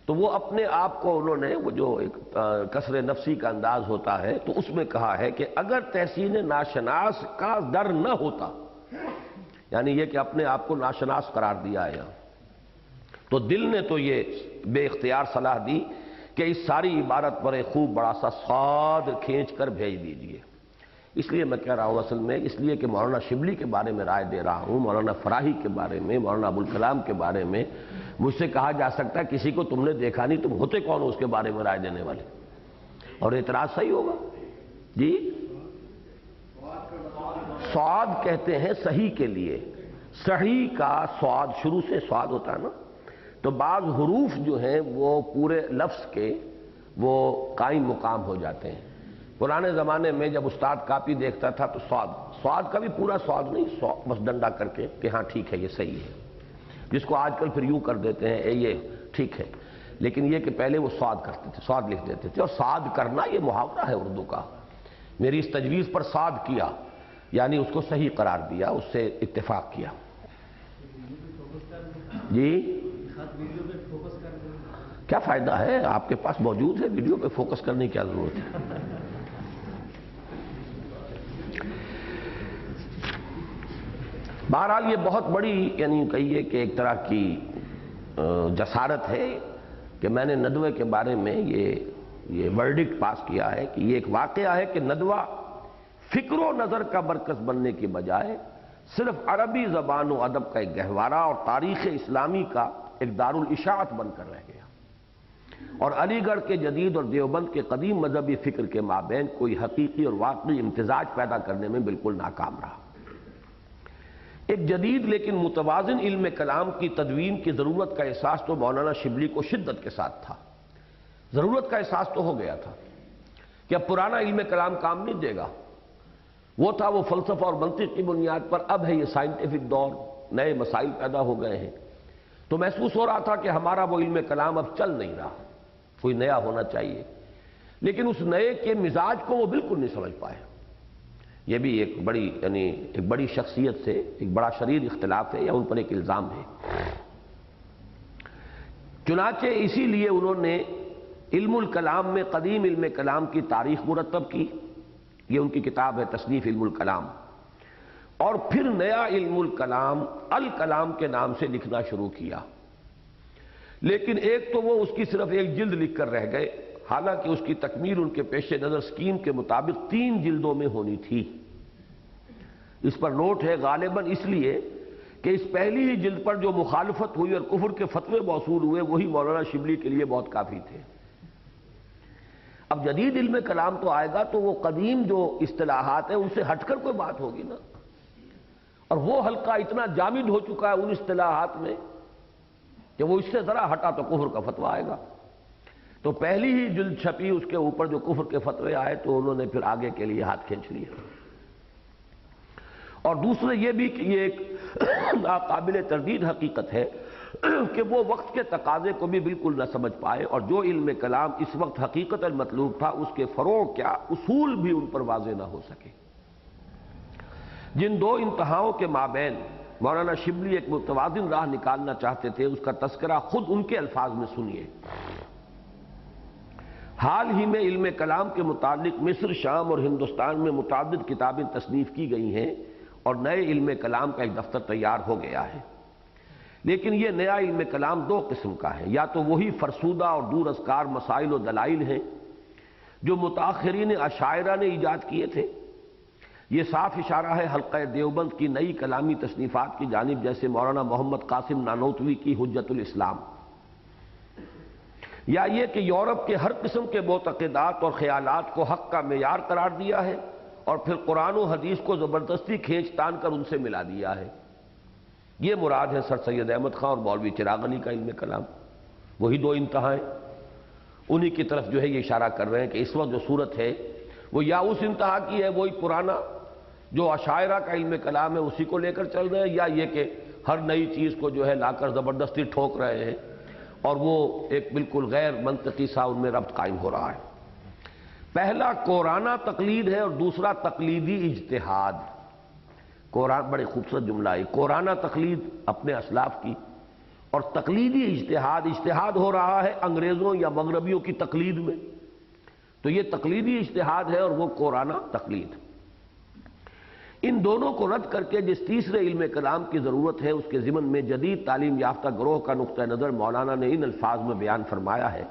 [SPEAKER 1] تو وہ اپنے آپ کو انہوں نے وہ جو ایک کسر نفسی کا انداز ہوتا ہے تو اس میں کہا ہے کہ اگر تحسین ناشناس کا در نہ ہوتا، یعنی یہ کہ اپنے آپ کو ناشناس قرار دیا ہے، تو دل نے تو یہ بے اختیار صلاح دی کہ اس ساری عبارت پر ایک خوب بڑا سا صاد کھینچ کر بھیج دیجئے۔ اس لیے میں کہہ رہا ہوں، اصل میں اس لیے کہ مولانا شبلی کے بارے میں رائے دے رہا ہوں، مولانا فراہی کے بارے میں، مولانا ابو الکلام کے بارے میں مجھ سے کہا جا سکتا ہے کسی کو تم نے دیکھا نہیں، تم ہوتے کون ہو اس کے بارے میں رائے دینے والے؟ اور اعتراض صحیح ہوگا جی۔ صاد کہتے ہیں صحیح کے لیے، صحیح کا صاد، شروع سے صاد ہوتا ہے نا، تو بعض حروف جو ہیں وہ پورے لفظ کے وہ قائم مقام ہو جاتے ہیں۔ پرانے زمانے میں جب استاد کاپی دیکھتا تھا تو صاد کا بھی پورا صاد نہیں، بس ڈنڈا کر کے کہ ہاں ٹھیک ہے یہ صحیح ہے، جس کو آج کل پھر یوں کر دیتے ہیں یہ ٹھیک ہے، لیکن یہ کہ پہلے وہ صاد کرتے تھے، صاد لکھ دیتے تھے۔ اور صاد کرنا یہ محاورہ ہے اردو کا، میری اس تجویز پر صاد کیا یعنی اس کو صحیح قرار دیا، اس سے اتفاق کیا۔ جی کیا فائدہ ہے، آپ کے پاس موجود ہے، ویڈیو پہ فوکس کرنے کی کیا ضرورت ہے؟ بہرحال یہ بہت بڑی یعنی کہیے کہ ایک طرح کی جسارت ہے کہ میں نے ندوے کے بارے میں یہ ورڈکٹ پاس کیا ہے کہ یہ ایک واقعہ ہے کہ ندوہ فکر و نظر کا مرکز بننے کی بجائے صرف عربی زبان و ادب کا ایک گہوارہ اور تاریخ اسلامی کا ایک دارالاشاعت بن کر رہ گیا، اور علی گڑھ کے جدید اور دیوبند کے قدیم مذہبی فکر کے مابین کوئی حقیقی اور واقعی امتزاج پیدا کرنے میں بالکل ناکام رہا۔ ایک جدید لیکن متوازن علم کلام کی تدوین کی ضرورت کا احساس تو مولانا شبلی کو شدت کے ساتھ تھا، ضرورت کا احساس تو ہو گیا تھا کہ اب پرانا علم کلام کام نہیں دے گا. وہ تھا وہ فلسفہ اور منطق کی بنیاد پر، اب ہے یہ سائنٹیفک دور، نئے مسائل پیدا ہو گئے ہیں. تو محسوس ہو رہا تھا کہ ہمارا وہ علم کلام اب چل نہیں رہا، کوئی نیا ہونا چاہیے. لیکن اس نئے کے مزاج کو وہ بالکل نہیں سمجھ پائے. یہ بھی ایک بڑی شخصیت سے ایک بڑا شدید اختلاف ہے یا ان پر ایک الزام ہے. چنانچہ اسی لیے انہوں نے علم الکلام میں قدیم علم کلام کی تاریخ مرتب کی، یہ ان کی کتاب ہے تصنیف علم الکلام، اور پھر نیا علم الکلام الکلام کے نام سے لکھنا شروع کیا. لیکن ایک تو وہ اس کی صرف ایک جلد لکھ کر رہ گئے، حالانکہ اس کی تکمیل ان کے پیش نظر سکیم کے مطابق 3 جلدوں میں ہونی تھی. اس پر نوٹ ہے غالباً اس لیے کہ اس پہلی ہی جلد پر جو مخالفت ہوئی اور کفر کے فتوے موصول ہوئے وہی مولانا شبلی کے لیے بہت کافی تھے. اب جدید علم کلام تو آئے گا تو وہ قدیم جو اصطلاحات ہیں ان سے ہٹ کر کوئی بات ہوگی نا، اور وہ حلقہ اتنا جامد ہو چکا ہے ان اصطلاحات میں کہ وہ اس سے ذرا ہٹا تو کفر کا فتویٰ آئے گا. تو پہلی ہی جلد چھپی، اس کے اوپر جو کفر کے فتوے آئے تو انہوں نے پھر آگے کے لیے ہاتھ کھینچ لیا. اور دوسرے یہ بھی کہ یہ ایک ناقابل تردید حقیقت ہے کہ وہ وقت کے تقاضے کو بھی بالکل نہ سمجھ پائے، اور جو علم کلام اس وقت حقیقت مطلوب تھا اس کے فروع کیا اصول بھی ان پر واضح نہ ہو سکے. جن 2 انتہاؤں کے مابین مولانا شبلی ایک متوازن راہ نکالنا چاہتے تھے، اس کا تذکرہ خود ان کے الفاظ میں سنیے. حال ہی میں علم کلام کے متعلق مصر، شام اور ہندوستان میں متعدد کتابیں تصنیف کی گئی ہیں اور نئے علم کلام کا ایک دفتر تیار ہو گیا ہے. لیکن یہ نیا علم کلام 2 قسم کا ہے، یا تو وہی فرسودہ اور دور ازکار مسائل و دلائل ہیں جو متاخرین اشاعرہ نے ایجاد کیے تھے. یہ صاف اشارہ ہے حلقہ دیوبند کی نئی کلامی تصنیفات کی جانب، جیسے مولانا محمد قاسم نانوتوی کی حجت الاسلام، یا یہ کہ یورپ کے ہر قسم کے معتقدات اور خیالات کو حق کا معیار قرار دیا ہے اور پھر قرآن و حدیث کو زبردستی کھینچ تان کر ان سے ملا دیا ہے. یہ مراد ہے سر سید احمد خان اور مولوی چراغ علی کا علم کلام. وہی 2 انتہائیں، انہی کی طرف جو ہے یہ اشارہ کر رہے ہیں کہ اس وقت جو صورت ہے وہ یا اس انتہا کی ہے وہی پرانا جو اشاعرہ کا علم کلام ہے اسی کو لے کر چل رہے ہیں، یا یہ کہ ہر نئی چیز کو جو ہے لا کر زبردستی ٹھوک رہے ہیں اور وہ ایک بالکل غیر منطقی سا ان میں ربط قائم ہو رہا ہے. پہلا قرآنہ تقلید ہے اور دوسرا تقلیدی اجتہاد. قرآن بڑے خوبصورت جملہ ہے، قرآنہ تقلید اپنے اسلاف کی اور تقلیدی اجتہاد ہو رہا ہے انگریزوں یا مغربیوں کی تقلید میں. تو یہ تقلیدی اجتہاد ہے اور وہ قرآنہ تقلید. ان دونوں کو رد کر کے جس تیسرے علم کلام کی ضرورت ہے اس کے ضمن میں جدید تعلیم یافتہ گروہ کا نقطہ نظر مولانا نے ان الفاظ میں بیان فرمایا ہے.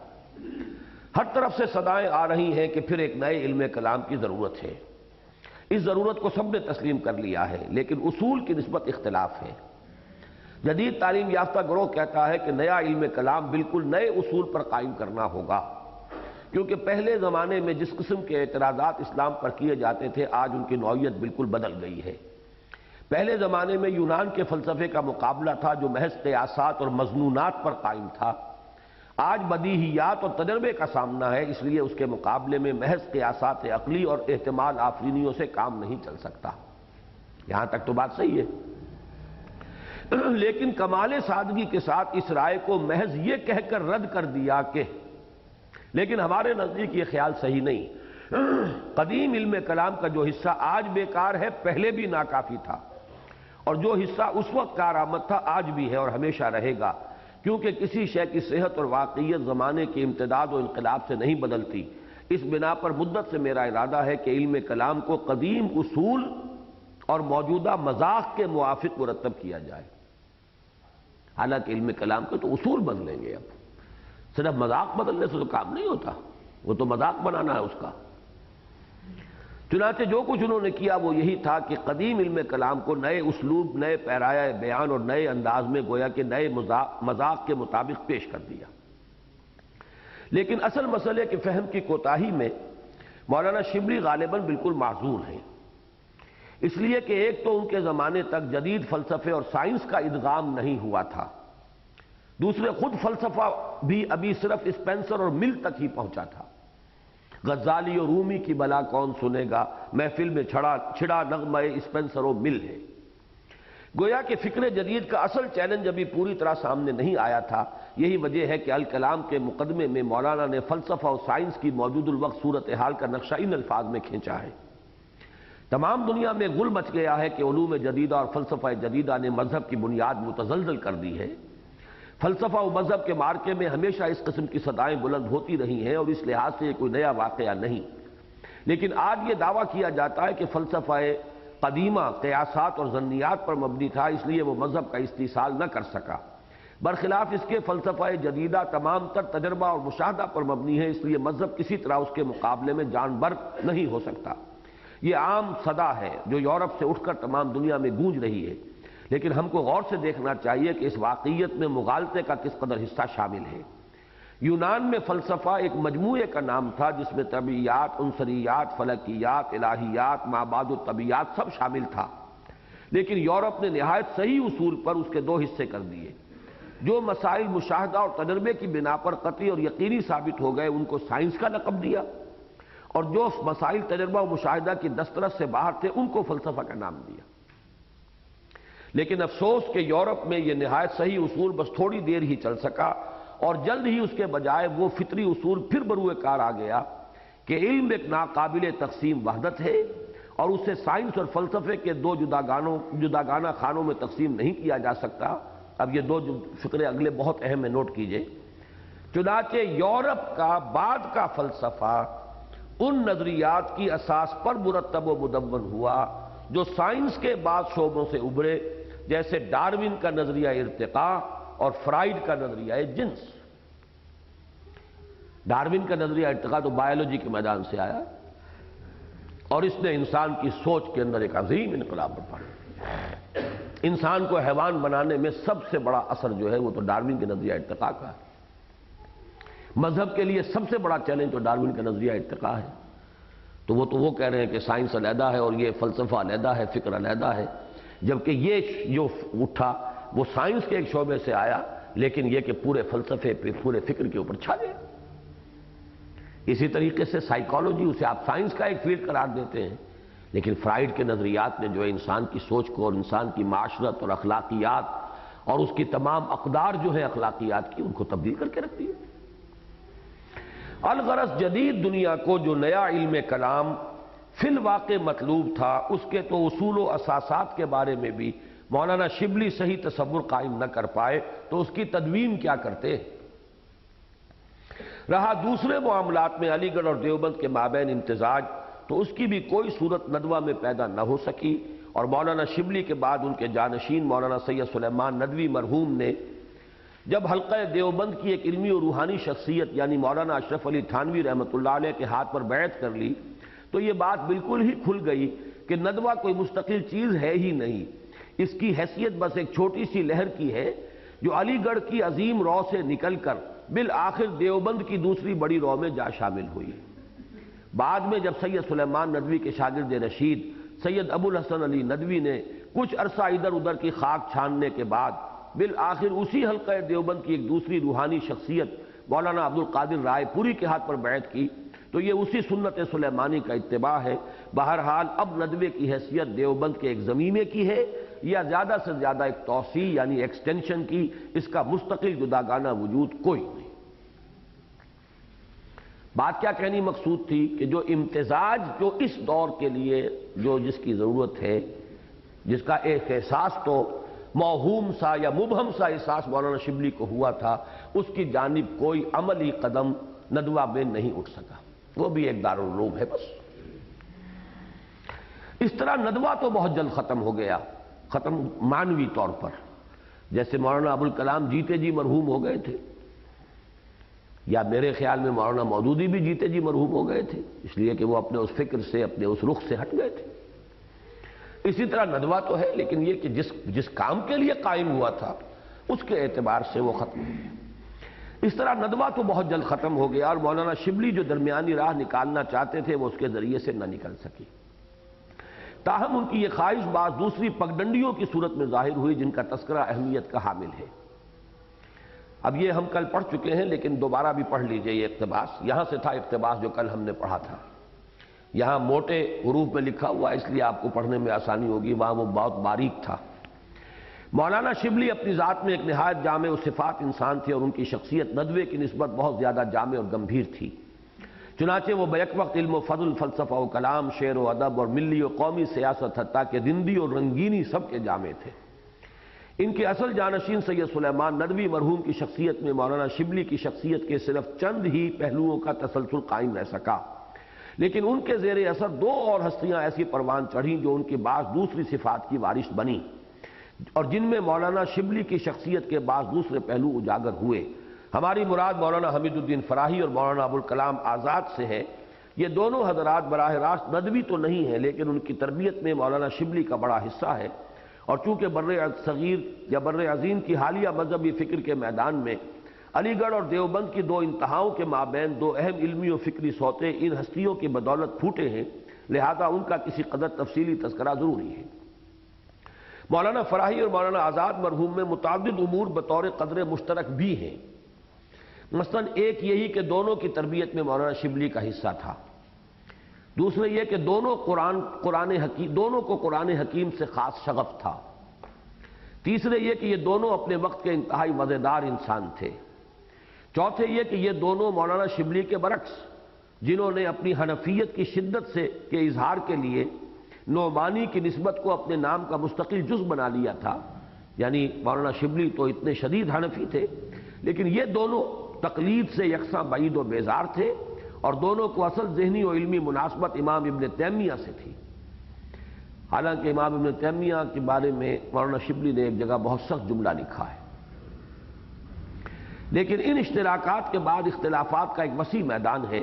[SPEAKER 1] ہر طرف سے صدائیں آ رہی ہیں کہ پھر ایک نئے علم کلام کی ضرورت ہے. اس ضرورت کو سب نے تسلیم کر لیا ہے، لیکن اصول کی نسبت اختلاف ہے. جدید تعلیم یافتہ گروہ کہتا ہے کہ نیا علم کلام بالکل نئے اصول پر قائم کرنا ہوگا، کیونکہ پہلے زمانے میں جس قسم کے اعتراضات اسلام پر کیے جاتے تھے آج ان کی نوعیت بالکل بدل گئی ہے. پہلے زمانے میں یونان کے فلسفے کا مقابلہ تھا جو محض قیاسات اور مظنونات پر قائم تھا. آج بدیہیات اور تجربے کا سامنا ہے، اس لیے اس کے مقابلے میں محض قیاسات عقلی اور احتمال آفرینیوں سے کام نہیں چل سکتا. یہاں تک تو بات صحیح ہے، لیکن کمال سادگی کے ساتھ اس رائے کو محض یہ کہہ کر رد کر دیا کہ لیکن ہمارے نزدیک یہ خیال صحیح نہیں. قدیم علم کلام کا جو حصہ آج بیکار ہے پہلے بھی ناکافی تھا، اور جو حصہ اس وقت کارآمد تھا آج بھی ہے اور ہمیشہ رہے گا، کیونکہ کسی شے کی صحت اور واقعیت زمانے کے امتداد و انقلاب سے نہیں بدلتی. اس بنا پر مدت سے میرا ارادہ ہے کہ علم کلام کو قدیم اصول اور موجودہ مذاق کے موافق مرتب کیا جائے. حالانکہ علم کلام کے تو اصول بدلیں گے، اب صرف مذاق بدلنے سے تو کام نہیں ہوتا، وہ تو مذاق بنانا ہے اس کا. چنانچہ جو کچھ انہوں نے کیا وہ یہی تھا کہ قدیم علم کلام کو نئے اسلوب، نئے پیرایہ بیان اور نئے انداز میں گویا کہ نئے مذاق کے مطابق پیش کر دیا. لیکن اصل مسئلے کے فہم کی کوتاہی میں مولانا شبلی غالباً بالکل معذور ہیں، اس لیے کہ ایک تو ان کے زمانے تک جدید فلسفے اور سائنس کا ادغام نہیں ہوا تھا. دوسرے خود فلسفہ بھی ابھی صرف اسپینسر اور مل تک ہی پہنچا تھا۔ غزالی اور رومی کی بلا کون سنے گا، محفل میں چھڑا نغمہ اسپینسر و مل ہے۔ گویا کہ فکر جدید کا اصل چیلنج ابھی پوری طرح سامنے نہیں آیا تھا۔ یہی وجہ ہے کہ الکلام کے مقدمے میں مولانا نے فلسفہ اور سائنس کی موجود الوقت صورتحال کا نقشہ ان الفاظ میں کھینچا ہے۔ تمام دنیا میں غل مچ گیا ہے کہ علوم جدیدہ اور فلسفہ جدیدہ نے مذہب کی بنیاد متزلزل کر دی ہے۔ فلسفہ و مذہب کے معرکے میں ہمیشہ اس قسم کی صدائیں بلند ہوتی رہی ہیں اور اس لحاظ سے یہ کوئی نیا واقعہ نہیں، لیکن آج یہ دعویٰ کیا جاتا ہے کہ فلسفہ قدیمہ قیاسات اور ظنیات پر مبنی تھا، اس لیے وہ مذہب کا استحصال نہ کر سکا۔ برخلاف اس کے فلسفہ جدیدہ تمام تر تجربہ اور مشاہدہ پر مبنی ہے، اس لیے مذہب کسی طرح اس کے مقابلے میں جان بر نہیں ہو سکتا۔ یہ عام صدا ہے جو یورپ سے اٹھ کر تمام دنیا میں گونج رہی ہے، لیکن ہم کو غور سے دیکھنا چاہیے کہ اس واقعیت میں مغالطے کا کس قدر حصہ شامل ہے۔ یونان میں فلسفہ ایک مجموعے کا نام تھا جس میں طبیعیات، عنصریات، فلکیات، الہیات، مابعد الطبیعات سب شامل تھا، لیکن یورپ نے نہایت صحیح اصول پر اس کے دو حصے کر دیے۔ جو مسائل مشاہدہ اور تجربے کی بنا پر قطعی اور یقینی ثابت ہو گئے ان کو سائنس کا لقب دیا، اور جو مسائل تجربہ و مشاہدہ کی دسترس سے باہر تھے ان کو فلسفہ کا نام دیا۔ لیکن افسوس کہ یورپ میں یہ نہایت صحیح اصول بس تھوڑی دیر ہی چل سکا، اور جلد ہی اس کے بجائے وہ فطری اصول پھر بروئے کار آ گیا کہ علم ایک ناقابل تقسیم وحدت ہے اور اسے سائنس اور فلسفے کے دو جداگانہ خانوں میں تقسیم نہیں کیا جا سکتا۔ اب یہ دو فکرے اگلے بہت اہم ہے، نوٹ کیجئے۔ چنانچہ یورپ کا بعد کا فلسفہ ان نظریات کی اساس پر مرتب و مدون ہوا جو سائنس کے بعض شعبوں سے ابھرے، جیسے ڈارون کا نظریہ ارتقاء اور فرائیڈ کا نظریہ جنس۔ ڈارون کا نظریہ ارتقاء تو بائیولوجی کے میدان سے آیا اور اس نے انسان کی سوچ کے اندر ایک عظیم انقلاب برپا کیا۔ انسان کو حیوان بنانے میں سب سے بڑا اثر جو ہے وہ تو ڈارون کے نظریہ ارتقاء کا ہے۔ مذہب کے لیے سب سے بڑا چیلنج تو ڈارون کا نظریہ ارتقاء ہے۔ تو وہ کہہ رہے ہیں کہ سائنس علیحدہ ہے اور یہ فلسفہ علیحدہ ہے، فکر علیحدہ ہے، جبکہ یہ جو اٹھا وہ سائنس کے ایک شعبے سے آیا، لیکن یہ کہ پورے فلسفے پہ، پورے فکر کے اوپر چھا گیا۔ اسی طریقے سے سائیکالوجی، اسے آپ سائنس کا ایک فیلڈ قرار دیتے ہیں، لیکن فرائیڈ کے نظریات نے جو ہے انسان کی سوچ کو اور انسان کی معاشرت اور اخلاقیات اور اس کی تمام اقدار جو ہیں اخلاقیات کی، ان کو تبدیل کر کے رکھ دیا۔ الغرض جدید دنیا کو جو نیا علم کلام فی الواقع مطلوب تھا، اس کے تو اصول و اساسات کے بارے میں بھی مولانا شبلی صحیح تصور قائم نہ کر پائے تو اس کی تدوین کیا کرتے۔ رہا دوسرے معاملات میں علی گڑھ اور دیوبند کے مابین امتزاج، تو اس کی بھی کوئی صورت ندوہ میں پیدا نہ ہو سکی، اور مولانا شبلی کے بعد ان کے جانشین مولانا سید سلیمان ندوی مرحوم نے جب حلقہ دیوبند کی ایک علمی اور روحانی شخصیت یعنی مولانا اشرف علی تھانوی رحمۃ اللہ علیہ کے ہاتھ پر بیعت کر لی، تو یہ بات بالکل ہی کھل گئی کہ ندوہ کوئی مستقل چیز ہے ہی نہیں، اس کی حیثیت بس ایک چھوٹی سی لہر کی ہے جو علی گڑھ کی عظیم رو سے نکل کر بالآخر دیوبند کی دوسری بڑی رو میں جا شامل ہوئی۔ بعد میں جب سید سلیمان ندوی کے شاگرد رشید سید ابو الحسن علی ندوی نے کچھ عرصہ ادھر ادھر کی خاک چھاننے کے بعد بالآخر اسی حلقہ دیوبند کی ایک دوسری روحانی شخصیت مولانا عبد القادر رائے پوری کے ہاتھ پر بیعت کی، تو یہ اسی سنت سلیمانی کا اتباع ہے۔ بہرحال اب ندوے کی حیثیت دیوبند کے ایک زمینے کی ہے یا زیادہ سے زیادہ ایک توسیع یعنی ایکسٹینشن کی، اس کا مستقل جداگانہ وجود کوئی نہیں۔ بات کیا کہنی مقصود تھی کہ جو امتزاج جو اس دور کے لیے جس کی ضرورت ہے، جس کا ایک احساس تو موہوم سا یا مبہم سا احساس مولانا شبلی کو ہوا تھا، اس کی جانب کوئی عملی قدم ندوہ میں نہیں اٹھ سکا، وہ بھی ایک دارالعلوم ہے بس۔ اس طرح ندوہ تو بہت جلد ختم ہو گیا، ختم معنوی طور پر، جیسے مولانا ابوالکلام جیتے جی مرحوم ہو گئے تھے، یا میرے خیال میں مولانا مودودی بھی جیتے جی مرحوم ہو گئے تھے، اس لیے کہ وہ اپنے اس فکر سے، اپنے اس رخ سے ہٹ گئے تھے۔ اسی طرح ندوہ تو ہے، لیکن یہ کہ جس کام کے لیے قائم ہوا تھا اس کے اعتبار سے وہ ختم ہو گیا۔ اس طرح ندوہ تو بہت جلد ختم ہو گیا، اور مولانا شبلی جو درمیانی راہ نکالنا چاہتے تھے وہ اس کے ذریعے سے نہ نکل سکی۔ تاہم ان کی یہ خواہش بعض دوسری پگڈنڈیوں کی صورت میں ظاہر ہوئی جن کا تذکرہ اہمیت کا حامل ہے۔ اب یہ ہم کل پڑھ چکے ہیں، لیکن دوبارہ بھی پڑھ لیجئے یہ اقتباس۔ یہاں سے تھا اقتباس جو کل ہم نے پڑھا تھا، یہاں موٹے حروف میں لکھا ہوا اس لیے آپ کو پڑھنے میں آسانی ہوگی، وہاں وہ بہت باریک تھا۔ مولانا شبلی اپنی ذات میں ایک نہایت جامع و صفات انسان تھے، اور ان کی شخصیت ندوے کی نسبت بہت زیادہ جامع اور گمبھیر تھی۔ چنانچہ وہ بیک وقت علم و فضل، فلسفہ و کلام، شعر و ادب اور ملی و قومی سیاست، حتیٰ کہ رندی اور رنگینی سب کے جامع تھے۔ ان کے اصل جانشین سید سلیمان ندوی مرحوم کی شخصیت میں مولانا شبلی کی شخصیت کے صرف چند ہی پہلوؤں کا تسلسل قائم رہ سکا، لیکن ان کے زیر اثر دو اور ہستیاں ایسی پروان چڑھیں جو ان کی بعض دوسری صفات کی وارث بنیں، اور جن میں مولانا شبلی کی شخصیت کے بعض دوسرے پہلو اجاگر ہوئے۔ ہماری مراد مولانا حمید الدین فراہی اور مولانا ابوالکلام آزاد سے ہے۔ یہ دونوں حضرات براہ راست ندوی تو نہیں ہیں، لیکن ان کی تربیت میں مولانا شبلی کا بڑا حصہ ہے، اور چونکہ بر صغیر یا بر عظیم کی حالیہ مذہبی فکر کے میدان میں علی گڑھ اور دیوبند کی دو انتہاؤں کے مابین دو اہم علمی و فکری سوتے ان ہستیوں کی بدولت پھوٹے ہیں، لہذا ان کا کسی قدر تفصیلی تذکرہ ضروری ہے۔ مولانا فراہی اور مولانا آزاد مرحوم میں متعدد امور بطور قدر مشترک بھی ہیں، مثلا ایک یہی کہ دونوں کی تربیت میں مولانا شبلی کا حصہ تھا، دوسرا یہ کہ دونوں کو قرآن حکیم سے خاص شغف تھا، تیسرے یہ کہ یہ دونوں اپنے وقت کے انتہائی مزیدار انسان تھے، چوتھے یہ کہ یہ دونوں مولانا شبلی کے برعکس، جنہوں نے اپنی حنفیت کی شدت کے اظہار کے لیے نعمانی کی نسبت کو اپنے نام کا مستقل جز بنا لیا تھا، یعنی مولانا شبلی تو اتنے شدید حنفی تھے، لیکن یہ دونوں تقلید سے یکساں بعید و بیزار تھے، اور دونوں کو اصل ذہنی و علمی مناسبت امام ابن تیمیہ سے تھی۔ حالانکہ امام ابن تیمیہ کے بارے میں مولانا شبلی نے ایک جگہ بہت سخت جملہ لکھا ہے، لیکن ان اشتراکات کے بعد اختلافات کا ایک وسیع میدان ہے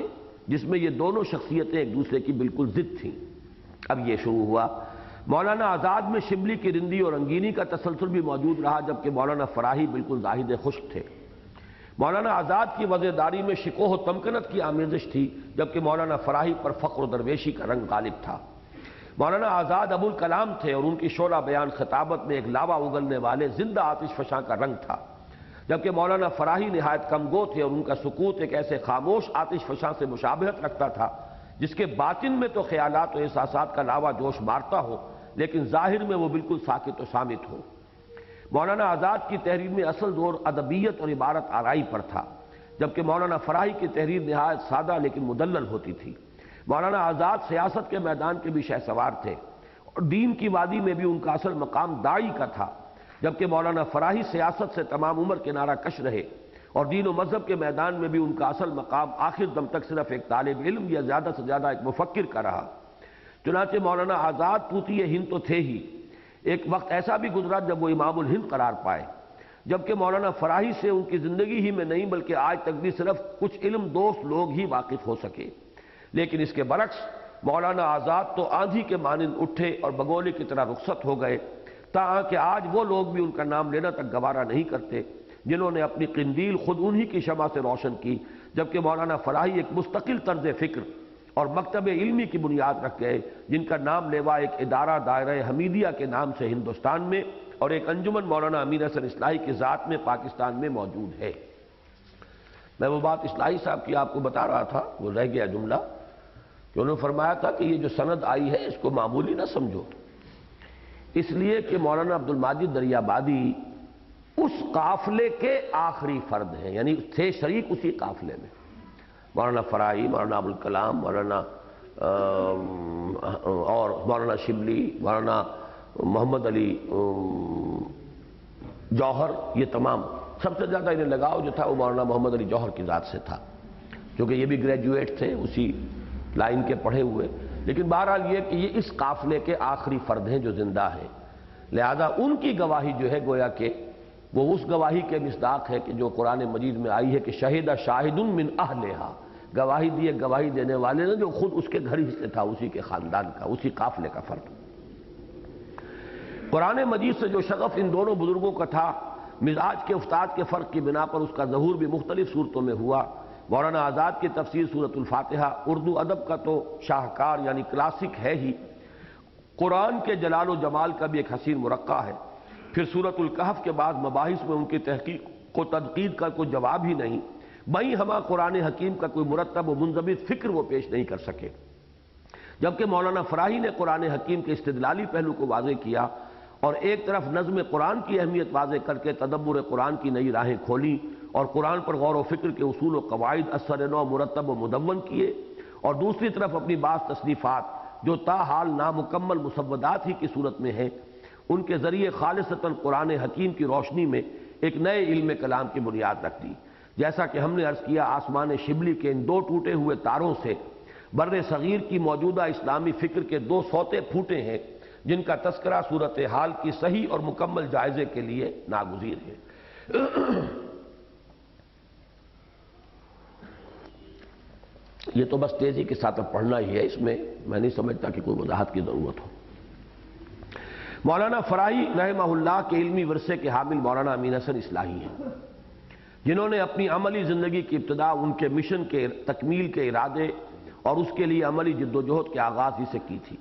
[SPEAKER 1] جس میں یہ دونوں شخصیتیں ایک دوسرے کی بالکل ضد تھیں۔ اب یہ شروع ہوا۔ مولانا آزاد میں شبلی کی رندی اور رنگینی کا تسلسل بھی موجود رہا، جبکہ مولانا فراہی بالکل زاہد خشک تھے۔ مولانا آزاد کی وزیرداری میں شکوہ و تمکنت کی آمیزش تھی، جبکہ مولانا فراہی پر فقر و درویشی کا رنگ غالب تھا۔ مولانا آزاد ابوالکلام تھے، اور ان کی شعرا بیان خطابت میں ایک لاوا اگلنے والے زندہ آتش فشاں کا رنگ تھا، جبکہ مولانا فراہی نہایت کم گو تھے، اور ان کا سکوت ایک ایسے خاموش آتش فشاں سے مشابہت رکھتا تھا جس کے باطن میں تو خیالات و احساسات کا لاوا جوش مارتا ہو، لیکن ظاہر میں وہ بالکل ساکت و صامت ہو۔ مولانا آزاد کی تحریر میں اصل زور ادبیت اور عبارت آرائی پر تھا، جبکہ مولانا فراہی کی تحریر نہایت سادہ لیکن مدلل ہوتی تھی۔ مولانا آزاد سیاست کے میدان کے بھی شہسوار تھے، اور دین کی وادی میں بھی ان کا اصل مقام داعی کا تھا، جبکہ مولانا فراہی سیاست سے تمام عمر کنارہ کش رہے، اور دین و مذہب کے میدان میں بھی ان کا اصل مقام آخر دم تک صرف ایک طالب علم یا زیادہ سے زیادہ ایک مفکر کا رہا۔ چنانچہ مولانا آزاد طوطی ہند تو تھے ہی، ایک وقت ایسا بھی گزرا جب وہ امام الہند قرار پائے، جبکہ مولانا فراہی سے ان کی زندگی ہی میں نہیں بلکہ آج تک بھی صرف کچھ علم دوست لوگ ہی واقف ہو سکے۔ لیکن اس کے برعکس مولانا آزاد تو آندھی کے مانند اٹھے اور بگولے کی طرح رخصت ہو گئے، تاہاں کہ آج وہ لوگ بھی ان کا نام لینا تک گوارا نہیں کرتے جنہوں نے اپنی قندیل خود انہی کی شمع سے روشن کی، جبکہ مولانا فراہی ایک مستقل طرز فکر اور مکتب علمی کی بنیاد رکھ گئے، جن کا نام لیوا ایک ادارہ دائرہ حمیدیہ کے نام سے ہندوستان میں اور ایک انجمن مولانا امین حسن اصلاحی کی ذات میں پاکستان میں موجود ہے۔ میں وہ بات اصلاحی صاحب کی آپ کو بتا رہا تھا، وہ رہ گیا جملہ، کہ انہوں نے فرمایا تھا کہ یہ جو سند آئی ہے اس کو معمولی نہ سمجھو، اس لیے کہ مولانا عبدالماجد دریابادی اس قافلے کے آخری فرد ہیں، یعنی تھے شریک اسی قافلے میں۔ مولانا فراہی، مولانا ابوالکلام، مولانا اور مولانا شبلی، مولانا محمد علی جوہر، یہ تمام سب سے زیادہ انہیں لگاؤ جو تھا وہ مولانا محمد علی جوہر کی ذات سے تھا، کیونکہ یہ بھی گریجویٹ تھے اسی لائن کے پڑھے ہوئے، لیکن بہرحال یہ کہ یہ اس قافلے کے آخری فرد ہیں جو زندہ ہیں، لہذا ان کی گواہی جو ہے گویا کہ وہ اس گواہی کے مصداق ہے کہ جو قرآن مجید میں آئی ہے کہ شہید شاہد من اہلہا، گواہی دیے گواہی دینے والے نے جو خود اس کے گھر ہی سے تھا، اسی کے خاندان کا، اسی قافلے کا فرد۔ قرآن مجید سے جو شغف ان دونوں بزرگوں کا تھا، مزاج کے افتاد کے فرق کی بنا پر اس کا ظہور بھی مختلف صورتوں میں ہوا۔ مولانا آزاد کی تفسیر سورۃ الفاتحہ اردو ادب کا تو شاہکار یعنی کلاسک ہے ہی، قرآن کے جلال و جمال کا بھی ایک حسین مرقع ہے۔ پھر سورۃ الکہف کے بعد مباحث میں ان کی تحقیق کو تنقید کا کوئی جواب ہی نہیں، وہیں ہمہ قرآن حکیم کا کوئی مرتب و منضبط فکر وہ پیش نہیں کر سکے۔ جبکہ مولانا فراہی نے قرآن حکیم کے استدلالی پہلو کو واضح کیا اور ایک طرف نظم قرآن کی اہمیت واضح کر کے تدبر قرآن کی نئی راہیں کھولیں اور قرآن پر غور و فکر کے اصول و قواعد اثر نو مرتب و مدون کیے، اور دوسری طرف اپنی بعض تصنیفات جو تاحال نامکمل مسودات ہی کی صورت میں ہیں، ان کے ذریعے خالصتاً قرآن حکیم کی روشنی میں ایک نئے علم کلام کی بنیاد رکھ دی۔ جیسا کہ ہم نے عرض کیا، آسمان شبلی کے ان دو ٹوٹے ہوئے تاروں سے بر صغیر کی موجودہ اسلامی فکر کے دو سوتے پھوٹے ہیں، جن کا تذکرہ صورتحال کی صحیح اور مکمل جائزے کے لیے ناگزیر ہے۔ یہ تو بس تیزی کے ساتھ اب پڑھنا ہی ہے، اس میں میں نہیں سمجھتا کہ کوئی وضاحت کی ضرورت ہو۔ مولانا فراہی رحمہ اللہ کے علمی ورثے کے حامل مولانا امین حسن اصلاحی ہیں، جنہوں نے اپنی عملی زندگی کی ابتدا ان کے مشن کے تکمیل کے ارادے اور اس کے لیے عملی جد و جہد کے آغاز ہی سے کی تھی۔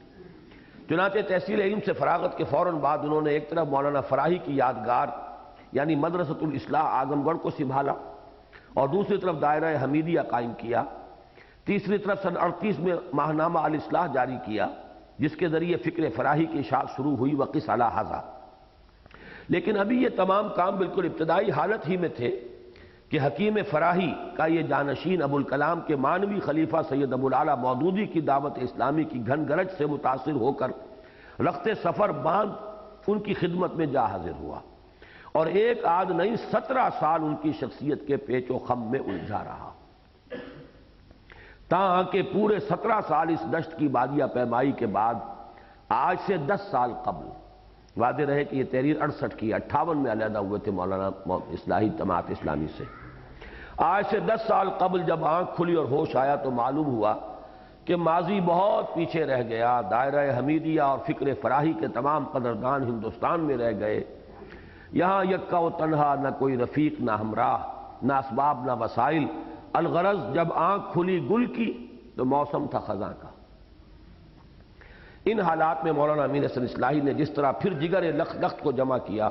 [SPEAKER 1] چنانچہ تحصیل علم سے فراغت کے فوراً بعد انہوں نے ایک طرف مولانا فراہی کی یادگار یعنی مدرسۃ الاصلاح اعظم گڑھ کو سنبھالا اور دوسری طرف دائرہ حمیدیہ قائم کیا، تیسری طرف سن 38 میں ماہنامہ الاصلاح جاری کیا، جس کے ذریعے فکر فراہی کی اشاعت شروع ہوئی وقس علی ھذا۔ لیکن ابھی یہ تمام کام بالکل ابتدائی حالت ہی میں تھے کہ حکیم فراہی کا یہ جانشین ابوالکلام کے مانوی خلیفہ سید ابوالعلا مودودی کی دعوت اسلامی کی گھن گرج سے متاثر ہو کر رخت سفر باندھ ان کی خدمت میں جا حاضر ہوا اور ایک آدھ نہیں 17 سال ان کی شخصیت کے پیچ و خم میں الجھا رہا، تاہاں کہ پورے 17 سال اس دشت کی بادیہ پیمائی کے بعد آج سے 10 سال قبل، واضح رہے کہ یہ تحریر 68 کی 58 میں علیحدہ ہوئے تھے مولانا اصلاحی جماعت اسلامی سے، آج سے 10 سال قبل جب آنکھ کھلی اور ہوش آیا تو معلوم ہوا کہ ماضی بہت پیچھے رہ گیا، دائرہ حمیدیہ اور فکر فراہی کے تمام قدردان ہندوستان میں رہ گئے، یہاں یکا و تنہا، نہ کوئی رفیق نہ ہمراہ، نہ اسباب نہ وسائل، الغرض جب آنکھ کھلی گل کی تو موسم تھا خزاں کا۔ ان حالات میں مولانا امین حسن اصلاحی نے جس طرح پھر جگر لخت کو جمع کیا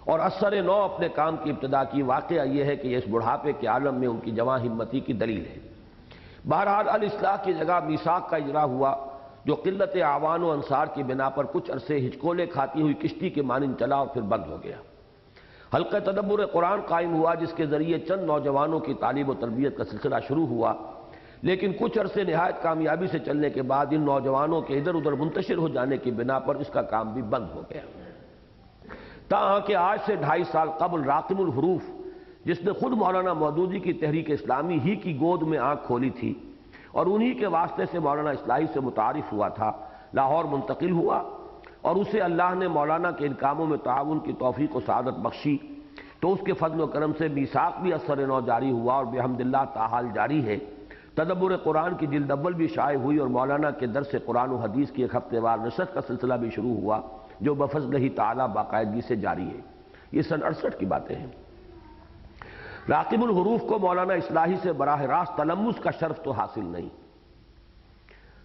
[SPEAKER 1] اور اثر نو اپنے کام کی ابتدا کی، واقعہ یہ ہے کہ یہ اس بڑھاپے کے عالم میں ان کی جواں ہمتی کی دلیل ہے۔ بہرحال الاصلاح کی جگہ میثاق کا اجرا ہوا، جو قلت اعوان و انصار کی بنا پر کچھ عرصے ہچکولے کھاتی ہوئی کشتی کے مانند چلا اور پھر بند ہو گیا۔ حلقہ تدبر قرآن قائم ہوا، جس کے ذریعے چند نوجوانوں کی تعلیم و تربیت کا سلسلہ شروع ہوا، لیکن کچھ عرصے نہایت کامیابی سے چلنے کے بعد ان نوجوانوں کے ادھر ادھر منتشر ہو جانے کی بنا پر اس کا کام بھی بند ہو گیا، تاہاں کہ آج سے 2.5 سال قبل راقم الحروف، جس نے خود مولانا مودودی کی تحریک اسلامی ہی کی گود میں آنکھ کھولی تھی اور انہی کے واسطے سے مولانا اصلاحی سے متعارف ہوا تھا، لاہور منتقل ہوا اور اسے اللہ نے مولانا کے ان کاموں میں تعاون کی توفیق و سعادت بخشی، تو اس کے فضل و کرم سے میثاق بھی اثر نو جاری ہوا اور بحمداللہ تاحال جاری ہے۔ تدبر قرآن کی جلد اول بھی شائع ہوئی اور مولانا کے درس قرآن و حدیث کی ایک ہفتے وار نشست کا سلسلہ بھی شروع ہوا، جو بفضلہ تعالی باقاعدگی سے جاری ہے۔ یہ سن 68 کی باتیں ہیں۔ راقم الحروف کو مولانا اصلاحی سے براہ راست تلمس کا شرف تو حاصل نہیں۔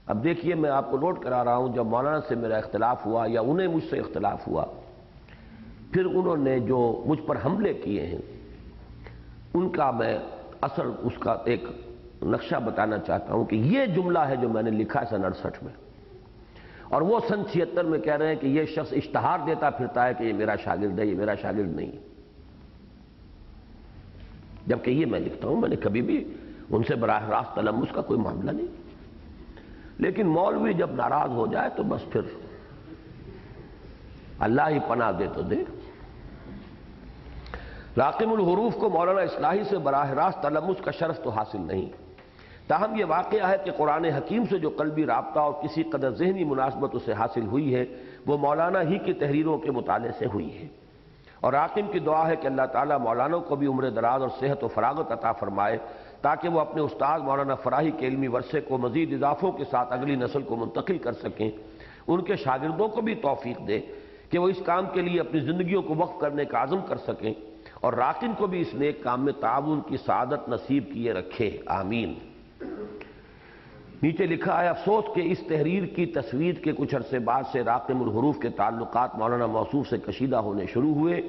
[SPEAKER 1] اب دیکھیے، میں آپ کو نوٹ کرا رہا ہوں، جب مولانا سے میرا اختلاف ہوا یا انہیں مجھ سے اختلاف ہوا، پھر انہوں نے جو مجھ پر حملے کیے ہیں ان کا میں اثر، اس کا ایک نقشہ بتانا چاہتا ہوں کہ یہ جملہ ہے جو میں نے لکھا ہے سن 68 میں، اور وہ سن 76 میں کہہ رہے ہیں کہ یہ شخص اشتہار دیتا پھرتا ہے کہ یہ میرا شاگرد ہے، یہ میرا شاگرد نہیں، جبکہ یہ میں لکھتا ہوں، میں نے کبھی بھی ان سے براہ راست تلمس کا کوئی معاملہ نہیں۔ لیکن مولوی جب ناراض ہو جائے تو بس پھر اللہ ہی پناہ دے تو دے۔ راقم الحروف کو مولانا اصلاحی سے براہ راست تلمس کا شرف تو حاصل نہیں، تاہم یہ واقعہ ہے کہ قرآن حکیم سے جو قلبی رابطہ اور کسی قدر ذہنی مناسبت اسے حاصل ہوئی ہے، وہ مولانا ہی کی تحریروں کے مطالعے سے ہوئی ہے، اور راقم کی دعا ہے کہ اللہ تعالیٰ مولانا کو بھی عمر دراز اور صحت و فراغت عطا فرمائے، تاکہ وہ اپنے استاد مولانا فراہی کے علمی ورثے کو مزید اضافوں کے ساتھ اگلی نسل کو منتقل کر سکیں، ان کے شاگردوں کو بھی توفیق دے کہ وہ اس کام کے لیے اپنی زندگیوں کو وقف کرنے کا عزم کر سکیں، اور راقم کو بھی اس نیک کام میں تعاون کی سعادت نصیب کیے رکھے، آمین۔ نیچے لکھا ہے، افسوس کہ اس تحریر کی تصویر کے کچھ عرصے بعد سے راقم الحروف کے تعلقات مولانا موصوف سے کشیدہ ہونے شروع ہوئے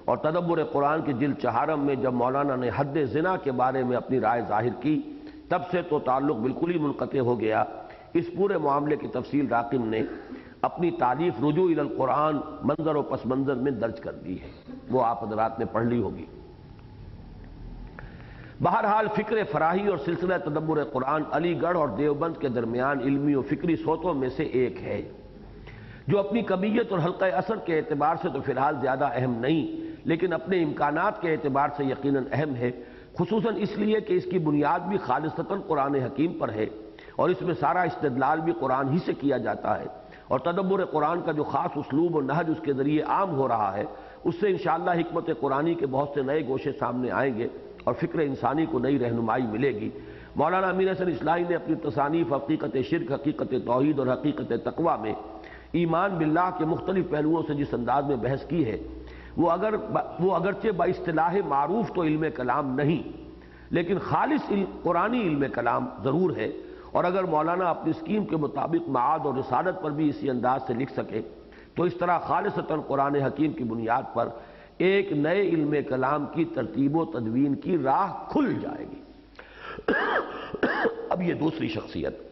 [SPEAKER 1] اور تدبر قرآن کی جلد 4 میں جب مولانا نے حد زنا کے بارے میں اپنی رائے ظاہر کی، تب سے تو تعلق بالکل ہی منقطع ہو گیا۔ اس پورے معاملے کی تفصیل راقم نے اپنی تالیف رجوع الی القرآن منظر و پس منظر میں درج کر دی ہے، وہ آپ حضرات نے پڑھ لی ہوگی۔ بہرحال فکر فراہی اور سلسلہ تدبر قرآن علی گڑھ اور دیوبند کے درمیان علمی و فکری صوتوں میں سے ایک ہے، جو اپنی کمیت اور حلقہ اثر کے اعتبار سے تو فی الحال زیادہ اہم نہیں، لیکن اپنے امکانات کے اعتبار سے یقیناً اہم ہے، خصوصاً اس لیے کہ اس کی بنیاد بھی خالصتاً قرآن حکیم پر ہے، اور اس میں سارا استدلال بھی قرآن ہی سے کیا جاتا ہے، اور تدبر قرآن کا جو خاص اسلوب و نہج اس کے ذریعے عام ہو رہا ہے، اس سے انشاءاللہ حکمت قرآنی کے بہت سے نئے گوشے سامنے آئیں گے اور فکر انسانی کو نئی رہنمائی ملے گی۔ مولانا امین حسن اصلاحی نے اپنی تصانیف حقیقت شرک، حقیقت توحید اور حقیقت تقویٰ میں ایمان باللہ کے مختلف پہلوؤں سے جس انداز میں بحث کی ہے، وہ اگرچہ با اصطلاح معروف تو علم کلام نہیں، لیکن خالص قرآنی علم کلام ضرور ہے، اور اگر مولانا اپنی اسکیم کے مطابق معاد اور رسالت پر بھی اسی انداز سے لکھ سکے تو اس طرح خالصتاً قرآن حکیم کی بنیاد پر ایک نئے علم کلام کی ترتیب و تدوین کی راہ کھل جائے گی۔ اب یہ دوسری شخصیت،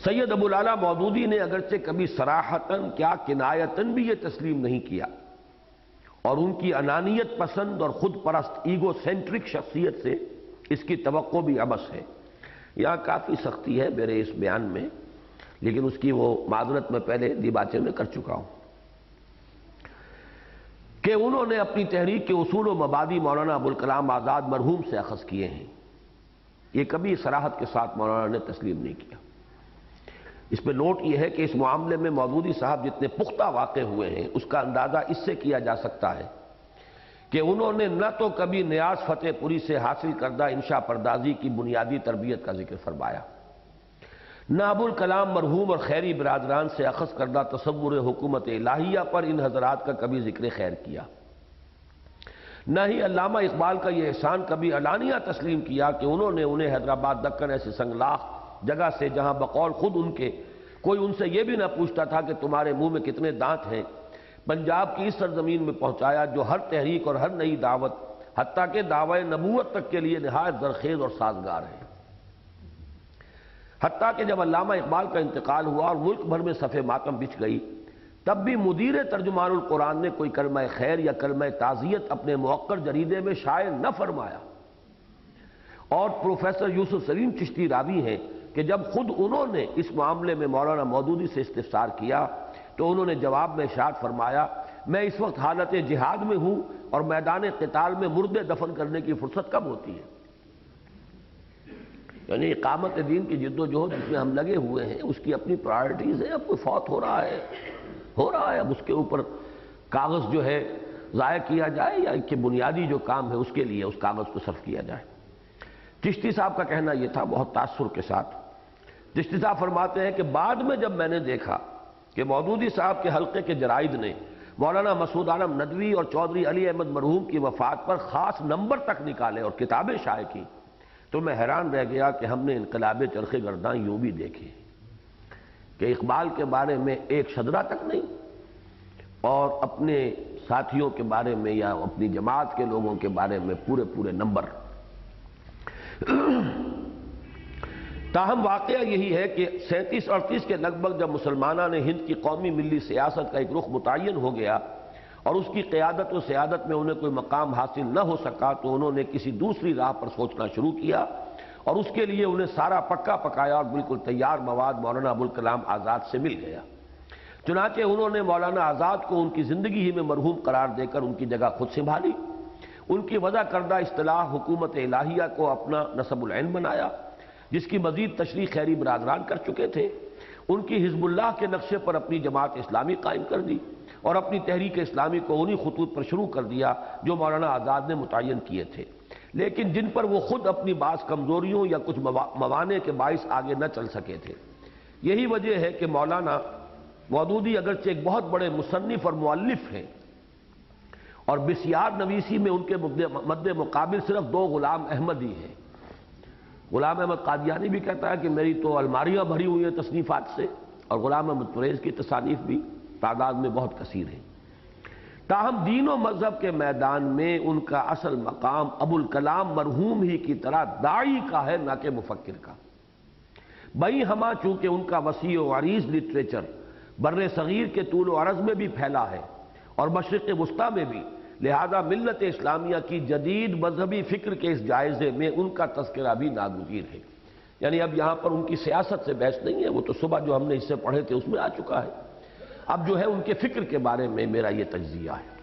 [SPEAKER 1] سید ابو العلا مودودی نے اگرچہ کبھی صراحتاً کیا کنایتاً بھی یہ تسلیم نہیں کیا، اور ان کی انانیت پسند اور خود پرست ایگو سینٹرک شخصیت سے اس کی توقع بھی عبث ہے۔ یہاں کافی سختی ہے میرے اس بیان میں، لیکن اس کی وہ معذرت میں پہلے دیباچے میں کر چکا ہوں کہ انہوں نے اپنی تحریک کے اصول و مبادی مولانا ابوالکلام آزاد مرحوم سے اخذ کیے ہیں، یہ کبھی صراحت کے ساتھ مولانا نے تسلیم نہیں کیا۔ اس پہ نوٹ یہ ہے کہ اس معاملے میں مودودی صاحب جتنے پختہ واقع ہوئے ہیں اس کا اندازہ اس سے کیا جا سکتا ہے کہ انہوں نے نہ تو کبھی نیاز فتح پوری سے حاصل کردہ انشاء پردازی کی بنیادی تربیت کا ذکر فرمایا، نہ ابوالکلام مرحوم اور خیری برادران سے اخذ کردہ تصور حکومت الہیہ پر ان حضرات کا کبھی ذکر خیر کیا، نہ ہی علامہ اقبال کا یہ احسان کبھی علانیہ تسلیم کیا کہ انہیں حیدرآباد دکن ایسی سنگلاخ جگہ سے جہاں بقول خود ان کے کوئی ان سے یہ بھی نہ پوچھتا تھا کہ تمہارے منہ میں کتنے دانت ہیں، پنجاب کی اس سرزمین میں پہنچایا جو ہر تحریک اور ہر نئی دعوت حتیٰ کہ دعوی نبوت تک کے لیے نہایت زرخیز اور سازگار ہے۔ حتیٰ کہ جب علامہ اقبال کا انتقال ہوا اور ملک بھر میں صف ماتم بچھ گئی، تب بھی مدیر ترجمان القرآن نے کوئی کلمہ خیر یا کلمہ تعزیت اپنے موقر جریدے میں شائع نہ فرمایا، اور پروفیسر یوسف سلیم چشتی راوی ہیں کہ جب خود انہوں نے اس معاملے میں مولانا مودودی سے استفسار کیا تو انہوں نے جواب میں ارشاد فرمایا، میں اس وقت حالت جہاد میں ہوں اور میدان قتال میں مردے دفن کرنے کی فرصت کب ہوتی ہے؟ یعنی اقامت دین کی جد و جہد جس میں ہم لگے ہوئے ہیں اس کی اپنی پرائرٹیز ہیں، اب کوئی فوت ہو رہا ہے اب اس کے اوپر کاغذ جو ہے ضائع کیا جائے یا کہ بنیادی جو کام ہے اس کے لیے اس کاغذ کو صرف کیا جائے۔ چشتی صاحب کا کہنا یہ تھا بہت تاثر کے ساتھ۔ چشتی صاحب فرماتے ہیں کہ بعد میں جب میں نے دیکھا کہ مودودی صاحب کے حلقے کے جرائد نے مولانا مسعود عالم ندوی اور چودھری علی احمد مرحوم کی وفات پر خاص نمبر تک نکالے اور کتابیں شائع کی، تو میں حیران رہ گیا کہ ہم نے انقلاب چرخ گرداں یوں بھی دیکھے کہ اقبال کے بارے میں ایک شدرہ تک نہیں، اور اپنے ساتھیوں کے بارے میں یا اپنی جماعت کے لوگوں کے بارے میں پورے نمبر۔ تاہم واقعہ یہی ہے کہ 37-38 کے لگ بھگ جب مسلمانہ نے ہند کی قومی ملی سیاست کا ایک رخ متعین ہو گیا اور اس کی قیادت و سیادت میں انہیں کوئی مقام حاصل نہ ہو سکا، تو انہوں نے کسی دوسری راہ پر سوچنا شروع کیا، اور اس کے لیے انہیں سارا پکا پکایا اور بالکل تیار مواد مولانا ابوالکلام آزاد سے مل گیا۔ چنانچہ انہوں نے مولانا آزاد کو ان کی زندگی ہی میں مرحوم قرار دے کر ان کی جگہ خود سنبھالی، ان کی وضع کردہ اصطلاح حکومت الہیہ کو اپنا نصب العین بنایا، جس کی مزید تشریح خیری برادران کر چکے تھے، ان کی حزب اللہ کے نقشے پر اپنی جماعت اسلامی قائم کر دی اور اپنی تحریک اسلامی کو انہی خطوط پر شروع کر دیا جو مولانا آزاد نے متعین کیے تھے، لیکن جن پر وہ خود اپنی بعض کمزوریوں یا کچھ موانع کے باعث آگے نہ چل سکے تھے۔ یہی وجہ ہے کہ مولانا مودودی اگرچہ ایک بہت بڑے مصنف اور مؤلف ہیں، اور بسیار نویسی میں ان کے مد مقابل صرف 2 غلام احمد ہی ہیں۔ غلام احمد قادیانی بھی کہتا ہے کہ میری تو الماریاں بھری ہوئی ہیں تصنیفات سے، اور غلام احمد پریز کی تصانیف بھی تعداد میں بہت کثیر ہیں۔ تاہم دین و مذہب کے میدان میں ان کا اصل مقام ابوالکلام مرحوم ہی کی طرح داعی کا ہے، نہ کہ مفکر کا۔ بئی ہما چونکہ ان کا وسیع و عریض لٹریچر بر صغیر کے طول و عرض میں بھی پھیلا ہے اور مشرق وسطیٰ میں بھی، لہذا ملت اسلامیہ کی جدید مذہبی فکر کے اس جائزے میں ان کا تذکرہ بھی ناگزیر ہے۔ یعنی اب یہاں پر ان کی سیاست سے بحث نہیں ہے، وہ تو صبح جو ہم نے اس سے پڑھے تھے اس میں آ چکا ہے۔ اب جو ہے ان کے فکر کے بارے میں میرا یہ تجزیہ ہے۔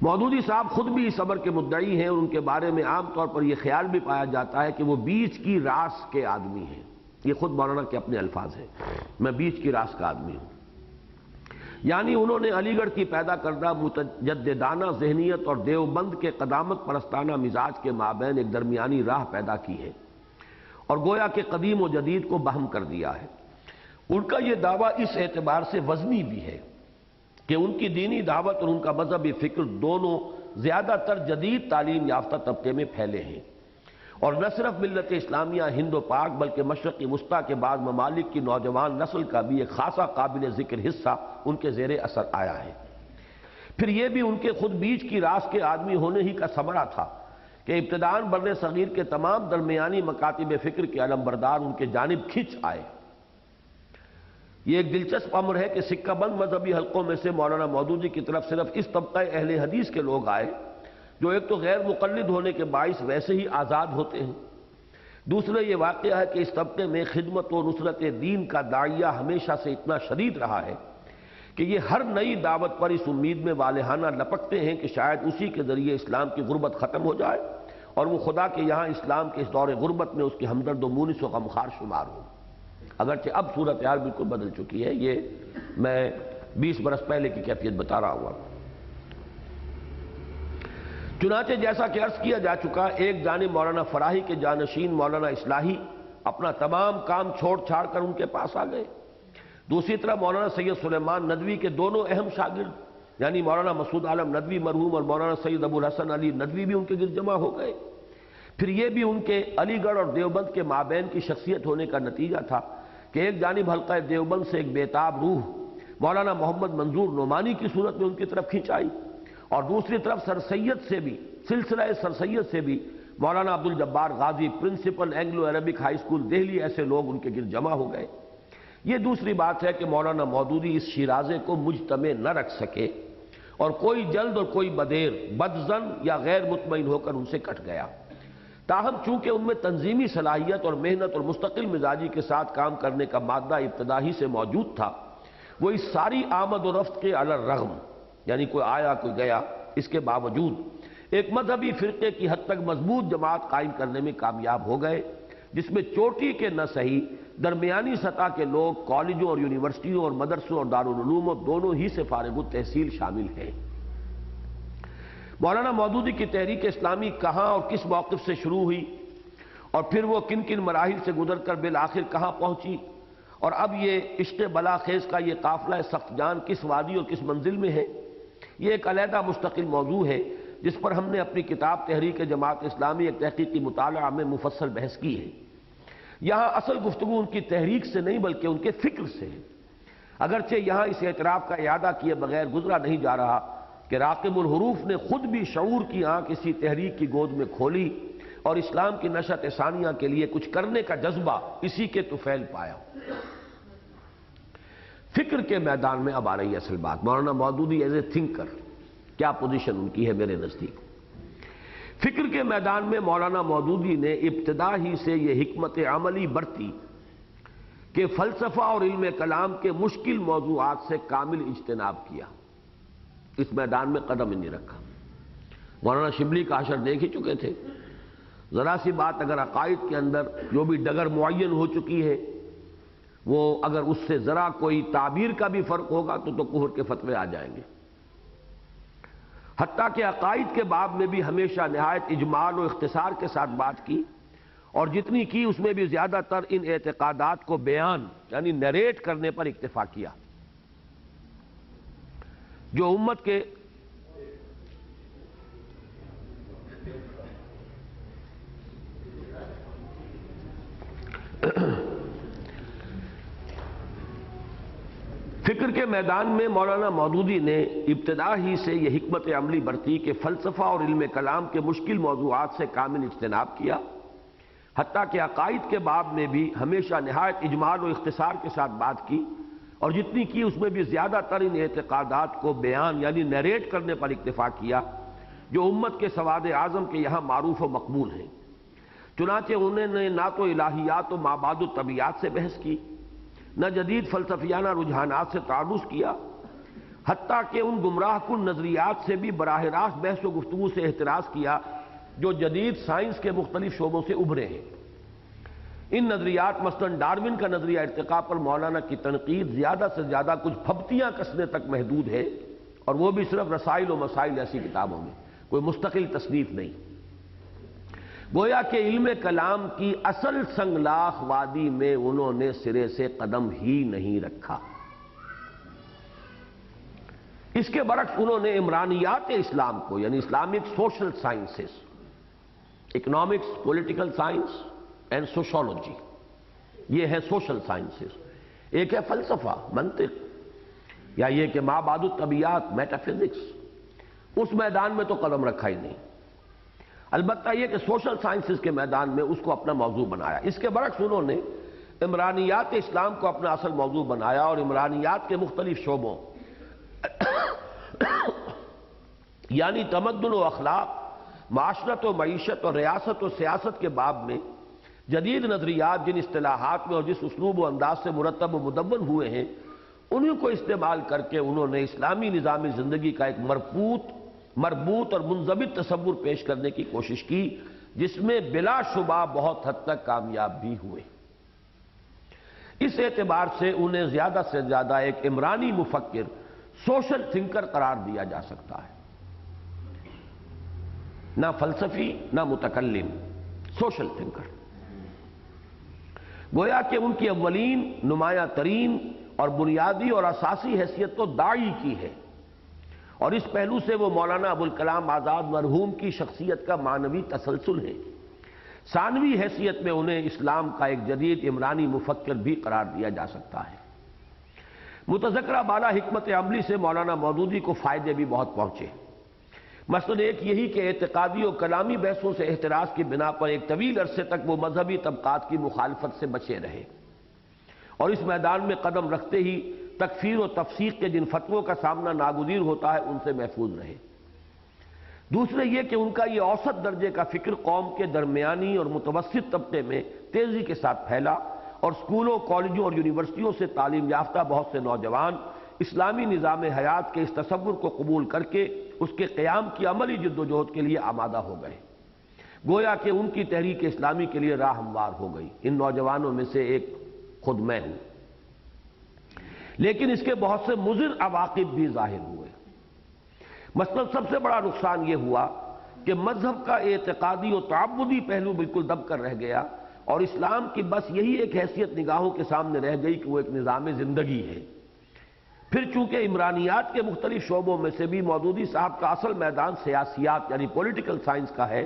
[SPEAKER 1] مودودی صاحب خود بھی اس امر کے مدعی ہیں اور ان کے بارے میں عام طور پر یہ خیال بھی پایا جاتا ہے کہ وہ بیچ کی راس کے آدمی ہیں۔ یہ خود مولانا کے اپنے الفاظ ہیں، میں بیچ کی راس کا آدمی ہوں۔ یعنی انہوں نے علی گڑھ کی پیدا کردہ متجددانہ ذہنیت اور دیوبند کے قدامت پرستانہ مزاج کے مابین ایک درمیانی راہ پیدا کی ہے اور گویا کہ قدیم و جدید کو بہم کر دیا ہے۔ ان کا یہ دعویٰ اس اعتبار سے وزنی بھی ہے کہ ان کی دینی دعوت اور ان کا مذہبی فکر دونوں زیادہ تر جدید تعلیم یافتہ طبقے میں پھیلے ہیں، اور نہ صرف ملت اسلامیہ ہند و پاک بلکہ مشرقی وسطیٰ کے بعض ممالک کی نوجوان نسل کا بھی ایک خاصا قابل ذکر حصہ ان کے زیر اثر آیا ہے۔ پھر یہ بھی ان کے خود بیچ کی راس کے آدمی ہونے ہی کا ثمرہ تھا کہ ابتداءً بر صغیر کے تمام درمیانی مکاتب فکر کے علمبردار ان کے جانب کھنچ آئے۔ یہ ایک دلچسپ امر ہے کہ سکہ بند مذہبی حلقوں میں سے مولانا مودودی کی طرف صرف اس طبقہ اہل حدیث کے لوگ آئے جو ایک تو غیر مقلد ہونے کے باعث ویسے ہی آزاد ہوتے ہیں، دوسرا یہ واقعہ ہے کہ اس طبقے میں خدمت و نصرت دین کا داعیہ ہمیشہ سے اتنا شدید رہا ہے کہ یہ ہر نئی دعوت پر اس امید میں والہانہ لپکتے ہیں کہ شاید اسی کے ذریعے اسلام کی غربت ختم ہو جائے اور وہ خدا کے یہاں اسلام کے اس دور غربت میں اس کی ہمدرد و مونس و غمخوار شمار ہو۔ اگرچہ اب صورتحال بالکل بدل چکی ہے، یہ میں 20 برس پہلے کی کیفیت بتا رہا ہوا۔ چنانچہ جیسا کہ عرض کیا جا چکا، ایک جانب مولانا فراہی کے جانشین مولانا اصلاحی اپنا تمام کام چھوڑ چھاڑ کر ان کے پاس آ گئے، دوسری طرف مولانا سید سلیمان ندوی کے دونوں اہم شاگرد یعنی مولانا مسعود عالم ندوی مرحوم اور مولانا سید ابو الحسن علی ندوی بھی ان کے گرد جمع ہو گئے۔ پھر یہ بھی ان کے علی گڑھ اور دیوبند کے مابین کی شخصیت ہونے کا نتیجہ تھا کہ ایک جانب حلقہ دیوبند سے ایک بیتاب روح مولانا محمد منظور نعمانی کی صورت میں ان کی طرف کھنچائی، اور دوسری طرف سر سید سے بھی سلسلہ سر سید سے بھی مولانا Abdul Jabbar Ghazi principal Anglo Arabic high school Delhi ایسے لوگ ان کے گرد جمع ہو گئے۔ یہ دوسری بات ہے کہ مولانا مودودی اس شیرازے کو مجتمع نہ رکھ سکے اور کوئی جلد اور کوئی بدیر بدظن یا غیر مطمئن ہو کر ان سے کٹ گیا۔ تاہم چونکہ ان میں تنظیمی صلاحیت اور محنت اور مستقل مزاجی کے ساتھ کام کرنے کا مادہ ابتدائی سے موجود تھا، وہ اس ساری آمد و رفت کے علی الرغم یعنی کوئی آیا کوئی گیا اس کے باوجود ایک مذہبی فرقے کی حد تک مضبوط جماعت قائم کرنے میں کامیاب ہو گئے، جس میں چوٹی کے نہ صحیح درمیانی سطح کے لوگ کالجوں اور یونیورسٹیوں اور مدرسوں اور دارالعلوم دونوں ہی سے فارغ التحصیل شامل ہیں۔ مولانا مودودی کی تحریک اسلامی کہاں اور کس موقف سے شروع ہوئی اور پھر وہ کن کن مراحل سے گزر کر بالآخر کہاں پہنچی، اور اب یہ عشق بلاخیز کا یہ قافلہ سخت جان کس وادی اور کس منزل میں ہے، یہ ایک علیحدہ مستقل موضوع ہے جس پر ہم نے اپنی کتاب تحریک جماعت اسلامی ایک تحقیقی مطالعہ میں مفصل بحث کی ہے۔ یہاں اصل گفتگو ان کی تحریک سے نہیں بلکہ ان کے فکر سے ہے، اگرچہ یہاں اس اعتراف کا اعادہ کیے بغیر گزرا نہیں جا رہا کہ راقب الحروف نے خود بھی شعور کی آنکھ اسی تحریک کی گود میں کھولی اور اسلام کی نشأت ثانیہ کے لیے کچھ کرنے کا جذبہ اسی کے طفیل پایا۔ فکر کے میدان میں اب آ رہی ہے اصل بات، Maulana Maududi as a thinker کیا پوزیشن ان کی ہے میرے نزدیک۔ فکر کے میدان میں مولانا مودودی نے ابتدا ہی سے یہ حکمت عملی برتی کہ فلسفہ اور علم کلام کے مشکل موضوعات سے کامل اجتناب کیا، اس میدان میں قدم ہی نہیں رکھا۔ مولانا شبلی کا حشر دیکھ ہی چکے تھے، ذرا سی بات اگر عقائد کے اندر جو بھی ڈگر معین ہو چکی ہے وہ اگر اس سے ذرا کوئی تعبیر کا بھی فرق ہوگا تو کفر کے فتوے آ جائیں گے۔ حتیٰ کہ عقائد کے باب میں بھی ہمیشہ نہایت اجمال و اختصار کے ساتھ بات کی، اور جتنی کی اس میں بھی زیادہ تر ان اعتقادات کو بیان یعنی نریٹ کرنے پر اکتفا کیا جو امت کے فکر کے میدان میں مولانا مودودی نے ابتدا ہی سے یہ حکمت عملی برتی کہ فلسفہ اور علم کلام کے مشکل موضوعات سے کامل اجتناب کیا، حتیٰ کہ عقائد کے باب میں بھی ہمیشہ نہایت اجمال و اختصار کے ساتھ بات کی، اور جتنی کی اس میں بھی زیادہ تر ان اعتقادات کو بیان یعنی نیریٹ کرنے پر اکتفا کیا جو امت کے سواد اعظم کے یہاں معروف و مقبول ہیں۔ چنانچہ انہوں نے نہ تو الہیات و مابعد الطبیعات سے بحث کی، نہ جدید فلسفیانہ رجحانات سے تعرض کیا، حتیٰ کہ ان گمراہ کن نظریات سے بھی براہ راست بحث و گفتگو سے احتراز کیا جو جدید سائنس کے مختلف شعبوں سے ابھرے ہیں۔ ان نظریات مثلاً ڈارون کا نظریہ ارتقاء پر مولانا کی تنقید زیادہ سے زیادہ کچھ پھبتیاں کسنے تک محدود ہے، اور وہ بھی صرف رسائل و مسائل ایسی کتابوں میں، کوئی مستقل تصنیف نہیں۔ گویا کہ علم کلام کی اصل سنگلاخ وادی میں انہوں نے سرے سے قدم ہی نہیں رکھا۔ اس کے برعکس انہوں نے عمرانیات اسلام کو یعنی Islamic social sciences, economics, political science and sociology, یہ ہے سوشل سائنسز، ایک ہے فلسفہ، منطق، یا یہ کہ مابعد الطبیعات، میٹافزکس، اس میدان میں تو قدم رکھا ہی نہیں۔ البتہ یہ کہ سوشل سائنسز کے میدان میں اس کو اپنا موضوع بنایا۔ اس کے برعکس انہوں نے عمرانیات اسلام کو اپنا اصل موضوع بنایا، اور عمرانیات کے مختلف شعبوں یعنی تمدن و اخلاق، معاشرت و معیشت اور ریاست و سیاست کے باب میں جدید نظریات جن اصطلاحات میں اور جس اسلوب و انداز سے مرتب و مدون ہوئے ہیں، انہیں کو استعمال کر کے انہوں نے اسلامی نظام زندگی کا ایک مربوط اور منضبط تصور پیش کرنے کی کوشش کی، جس میں بلا شبہ بہت حد تک کامیاب بھی ہوئے۔ اس اعتبار سے انہیں زیادہ سے زیادہ ایک عمرانی مفکر، سوشل تھنکر قرار دیا جا سکتا ہے، نہ فلسفی نہ متکلم، سوشل تھنکر۔ گویا کہ ان کی اولین، نمایاں ترین اور بنیادی اور اساسی حیثیت تو داعی کی ہے، اور اس پہلو سے وہ مولانا ابوالکلام آزاد مرحوم کی شخصیت کا معنوی تسلسل ہے۔ ثانوی حیثیت میں انہیں اسلام کا ایک جدید عمرانی مفکر بھی قرار دیا جا سکتا ہے۔ متذکرہ بالا حکمت عملی سے مولانا مودودی کو فائدے بھی بہت پہنچے، مثلا ایک یہی کہ اعتقادی و کلامی بحثوں سے احتراز کی بنا پر ایک طویل عرصے تک وہ مذہبی طبقات کی مخالفت سے بچے رہے، اور اس میدان میں قدم رکھتے ہی تکفیر و تفسیق کے جن فتووں کا سامنا ناگزیر ہوتا ہے ان سے محفوظ رہے۔ دوسرے یہ کہ ان کا یہ اوسط درجے کا فکر قوم کے درمیانی اور متوسط طبقے میں تیزی کے ساتھ پھیلا، اور اسکولوں، کالجوں اور یونیورسٹیوں سے تعلیم یافتہ بہت سے نوجوان اسلامی نظام حیات کے اس تصور کو قبول کر کے اس کے قیام کی عملی جد و جہد کے لیے آمادہ ہو گئے۔ گویا کہ ان کی تحریک اسلامی کے لیے راہ ہموار ہو گئی۔ ان نوجوانوں میں سے ایک خود میں ہوں۔ لیکن اس کے بہت سے مضر عواقب بھی ظاہر ہوئے۔ مثلا سب سے بڑا نقصان یہ ہوا کہ مذہب کا اعتقادی و تعبدی پہلو بالکل دب کر رہ گیا، اور اسلام کی بس یہی ایک حیثیت نگاہوں کے سامنے رہ گئی کہ وہ ایک نظام زندگی ہے۔ پھر چونکہ عمرانیات کے مختلف شعبوں میں سے بھی مودودی صاحب کا اصل میدان سیاسیات یعنی پولیٹیکل سائنس کا ہے،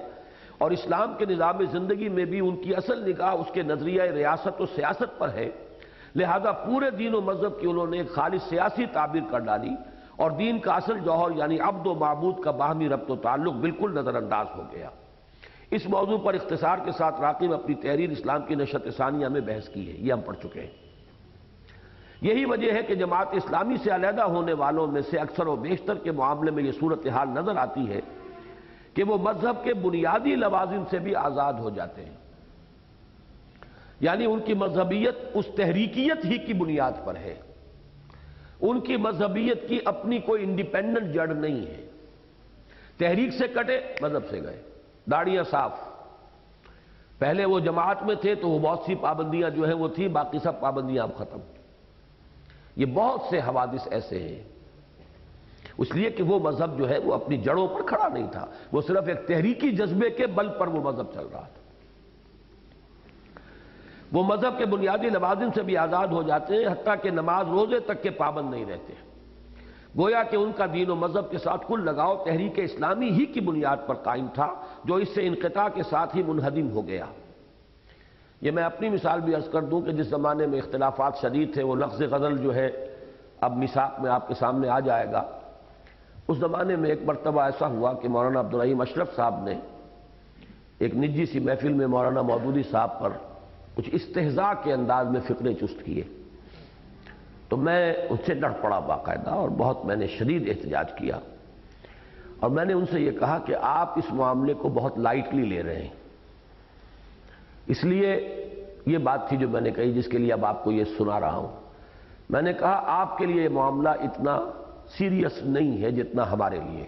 [SPEAKER 1] اور اسلام کے نظام زندگی میں بھی ان کی اصل نگاہ اس کے نظریہ ریاست و سیاست پر ہے، لہذا پورے دین و مذہب کی انہوں نے ایک خالص سیاسی تعبیر کر ڈالی، اور دین کا اصل جوہر یعنی عبد و معبود کا باہمی ربط و تعلق بالکل نظر انداز ہو گیا۔ اس موضوع پر اختصار کے ساتھ راقب اپنی تحریر اسلام کی نشرت ثانیہ میں بحث کی ہے، یہ ہم پڑھ چکے ہیں۔ یہی وجہ ہے کہ جماعت اسلامی سے علیحدہ ہونے والوں میں سے اکثر و بیشتر کے معاملے میں یہ صورتحال نظر آتی ہے کہ وہ مذہب کے بنیادی لوازم سے بھی آزاد ہو جاتے ہیں، یعنی ان کی مذہبیت اس تحریکیت ہی کی بنیاد پر ہے، ان کی مذہبیت کی اپنی کوئی انڈیپینڈنٹ جڑ نہیں ہے۔ تحریک سے کٹے، مذہب سے گئے، داڑیاں صاف۔ پہلے وہ جماعت میں تھے تو وہ بہت سی پابندیاں جو ہیں وہ تھی، باقی سب پابندیاں اب ختم۔ یہ بہت سے حوادث ایسے ہیں، اس لیے کہ وہ مذہب جو ہے وہ اپنی جڑوں پر کھڑا نہیں تھا، وہ صرف ایک تحریکی جذبے کے بل پر وہ مذہب چل رہا تھا۔ وہ مذہب کے بنیادی لوازم سے بھی آزاد ہو جاتے ہیں، حتیٰ کہ نماز روزے تک کے پابند نہیں رہتے۔ گویا کہ ان کا دین و مذہب کے ساتھ کل لگاؤ تحریک اسلامی ہی کی بنیاد پر قائم تھا، جو اس سے انقطاع کے ساتھ ہی منہدم ہو گیا۔ یہ میں اپنی مثال بھی عرض کر دوں کہ جس زمانے میں اختلافات شدید تھے، وہ لفظ غزل جو ہے اب میثاق میں آپ کے سامنے آ جائے گا۔ اس زمانے میں ایک مرتبہ ایسا ہوا کہ مولانا عبدالرحیم اشرف صاحب نے ایک نجی سی محفل میں مولانا مودودی صاحب پر کچھ استہزاء کے انداز میں فقرے چست کیے، تو میں اس سے ڈر پڑا باقاعدہ، اور بہت میں نے شدید احتجاج کیا، اور میں نے ان سے یہ کہا کہ آپ اس معاملے کو بہت لائٹلی لے رہے ہیں۔ اس لیے یہ بات تھی جو میں نے کہی، جس کے لیے اب آپ کو یہ سنا رہا ہوں۔ میں نے کہا آپ کے لیے یہ معاملہ اتنا سیریس نہیں ہے جتنا ہمارے لیے،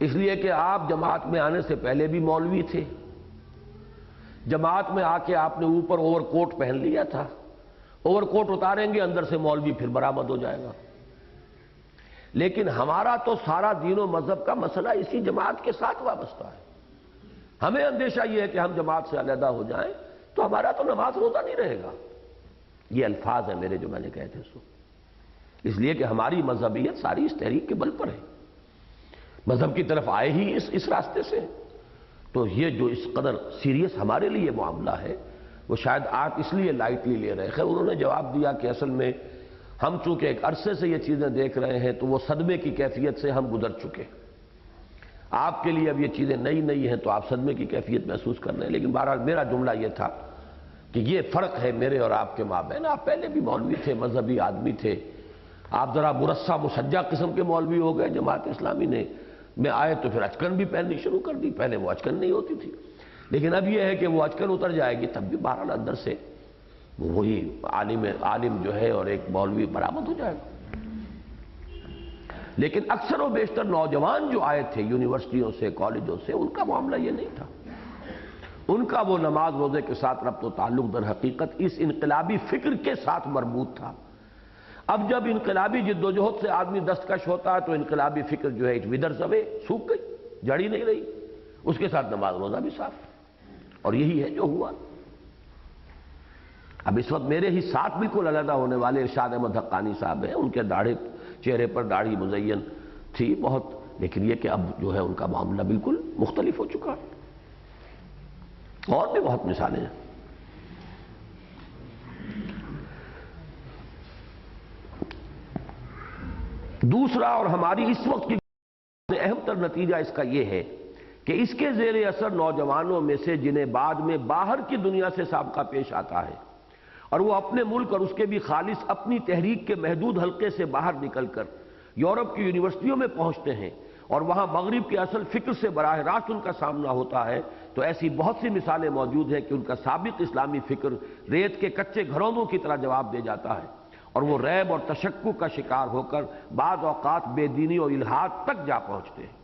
[SPEAKER 1] اس لیے کہ آپ جماعت میں آنے سے پہلے بھی مولوی تھے، جماعت میں آ کے آپ نے اوپر اوور کوٹ پہن لیا تھا، اوور کوٹ اتاریں گے اندر سے مولوی پھر برآمد ہو جائے گا۔ لیکن ہمارا تو سارا دین و مذہب کا مسئلہ اسی جماعت کے ساتھ وابستہ ہے، ہمیں اندیشہ یہ ہے کہ ہم جماعت سے علیحدہ ہو جائیں تو ہمارا تو نماز روزہ نہیں رہے گا۔ یہ الفاظ ہیں میرے جو میں نے کہے تھے اس لیے کہ ہماری مذہبیت ساری اس تحریک کے بل پر ہے، مذہب کی طرف آئے ہی اس راستے سے۔ تو یہ جو اس قدر سیریس ہمارے لیے معاملہ ہے وہ شاید آپ اس لیے لائٹلی لے رہے ہیں۔ خیر انہوں نے جواب دیا کہ اصل میں ہم چونکہ ایک عرصے سے یہ چیزیں دیکھ رہے ہیں تو وہ صدمے کی کیفیت سے ہم گزر چکے، آپ کے لیے اب یہ چیزیں نئی ہیں تو آپ صدمے کی کیفیت محسوس کر رہے ہیں۔ لیکن بہرحال میرا جملہ یہ تھا کہ یہ فرق ہے میرے اور آپ کے مابین۔ آپ پہلے بھی مولوی تھے، مذہبی آدمی تھے، آپ ذرا مرصع مسجع قسم کے مولوی ہو گئے، جماعت اسلامی میں آئے تو پھر اچکن بھی پہننی شروع کر دی، پہلے وہ اچکن نہیں ہوتی تھی، لیکن اب یہ ہے کہ وہ اچکن اتر جائے گی تب بھی بہرحال اندر سے وہی عالم جو ہے اور ایک مولوی برآمد ہو جائے گا۔ لیکن اکثر و بیشتر نوجوان جو آئے تھے یونیورسٹیوں سے، کالجوں سے، ان کا معاملہ یہ نہیں تھا، ان کا وہ نماز روزے کے ساتھ ربط و تعلق در حقیقت اس انقلابی فکر کے ساتھ مربوط تھا۔ اب جب انقلابی جدوجہد سے آدمی دستکش ہوتا ہے تو انقلابی فکر جو ہے اٹ ودرز اوے، سوکھ گئی، جڑی نہیں رہی، اس کے ساتھ نماز روزہ بھی صاف، اور یہی ہے جو ہوا۔ اب اس وقت میرے ہی ساتھ بالکل علیحدہ ہونے والے ارشاد احمد حقانی صاحب ہیں، ان کے چہرے پر داڑھی مزین تھی بہت، لیکن یہ کہ اب جو ہے ان کا معاملہ بالکل مختلف ہو چکا ہے۔ اور بھی بہت مثالیں ہیں۔ دوسرا اور ہماری اس وقت کی اہم تر نتیجہ اس کا یہ ہے کہ اس کے زیر اثر نوجوانوں میں سے جنہیں بعد میں باہر کی دنیا سے سابقہ پیش آتا ہے اور وہ اپنے ملک اور اس کے بھی خالص اپنی تحریک کے محدود حلقے سے باہر نکل کر یورپ کی یونیورسٹیوں میں پہنچتے ہیں اور وہاں مغرب کے اصل فکر سے براہ راست ان کا سامنا ہوتا ہے، تو ایسی بہت سی مثالیں موجود ہیں کہ ان کا سابق اسلامی فکر ریت کے کچے گھرونوں کی طرح جواب دے جاتا ہے اور وہ ریب اور تشکک کا شکار ہو کر بعض اوقات بے دینی اور الحاد تک جا پہنچتے ہیں۔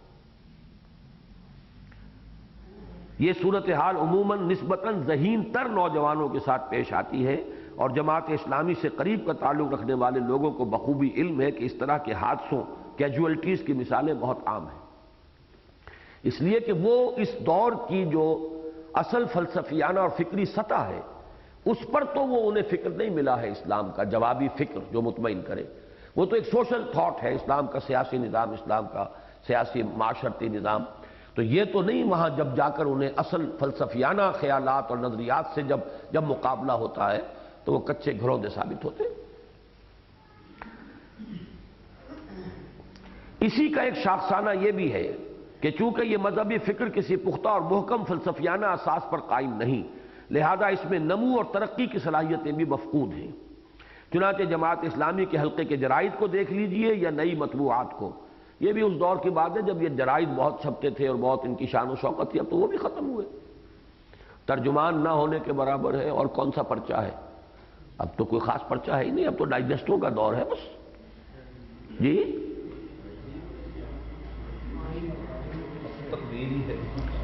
[SPEAKER 1] یہ صورتحال عموماً نسبتاً ذہین تر نوجوانوں کے ساتھ پیش آتی ہے، اور جماعت اسلامی سے قریب کا تعلق رکھنے والے لوگوں کو بخوبی علم ہے کہ اس طرح کے حادثوں، کیجوالٹیز کی مثالیں بہت عام ہیں، اس لیے کہ وہ اس دور کی جو اصل فلسفیانہ اور فکری سطح ہے اس پر تو وہ انہیں فکر نہیں ملا ہے اسلام کا جوابی فکر جو مطمئن کرے، وہ تو ایک سوشل تھاٹ ہے اسلام کا سیاسی نظام، اسلام کا سیاسی معاشرتی نظام، تو یہ تو نہیں وہاں جب جا کر انہیں اصل فلسفیانہ خیالات اور نظریات سے جب مقابلہ ہوتا ہے تو وہ کچے گھروں ثابت ہوتے۔ اسی کا ایک شاخسانہ یہ بھی ہے کہ چونکہ یہ مذہبی فکر کسی پختہ اور محکم فلسفیانہ اساس پر قائم نہیں، لہذا اس میں نمو اور ترقی کی صلاحیتیں بھی مفقود ہیں۔ چنانچہ جماعت اسلامی کے حلقے کے جرائد کو دیکھ لیجئے یا نئی مطبوعات کو، یہ بھی اس دور کی بات ہے جب یہ جرائد بہت چھپتے تھے اور بہت ان کی شان و شوکت تھی، اب تو وہ بھی ختم ہوئے، ترجمان نہ ہونے کے برابر ہے، اور کون سا پرچہ ہے، اب تو کوئی خاص پرچہ ہے ہی نہیں، اب تو ڈائجسٹوں کا دور ہے بس۔ جی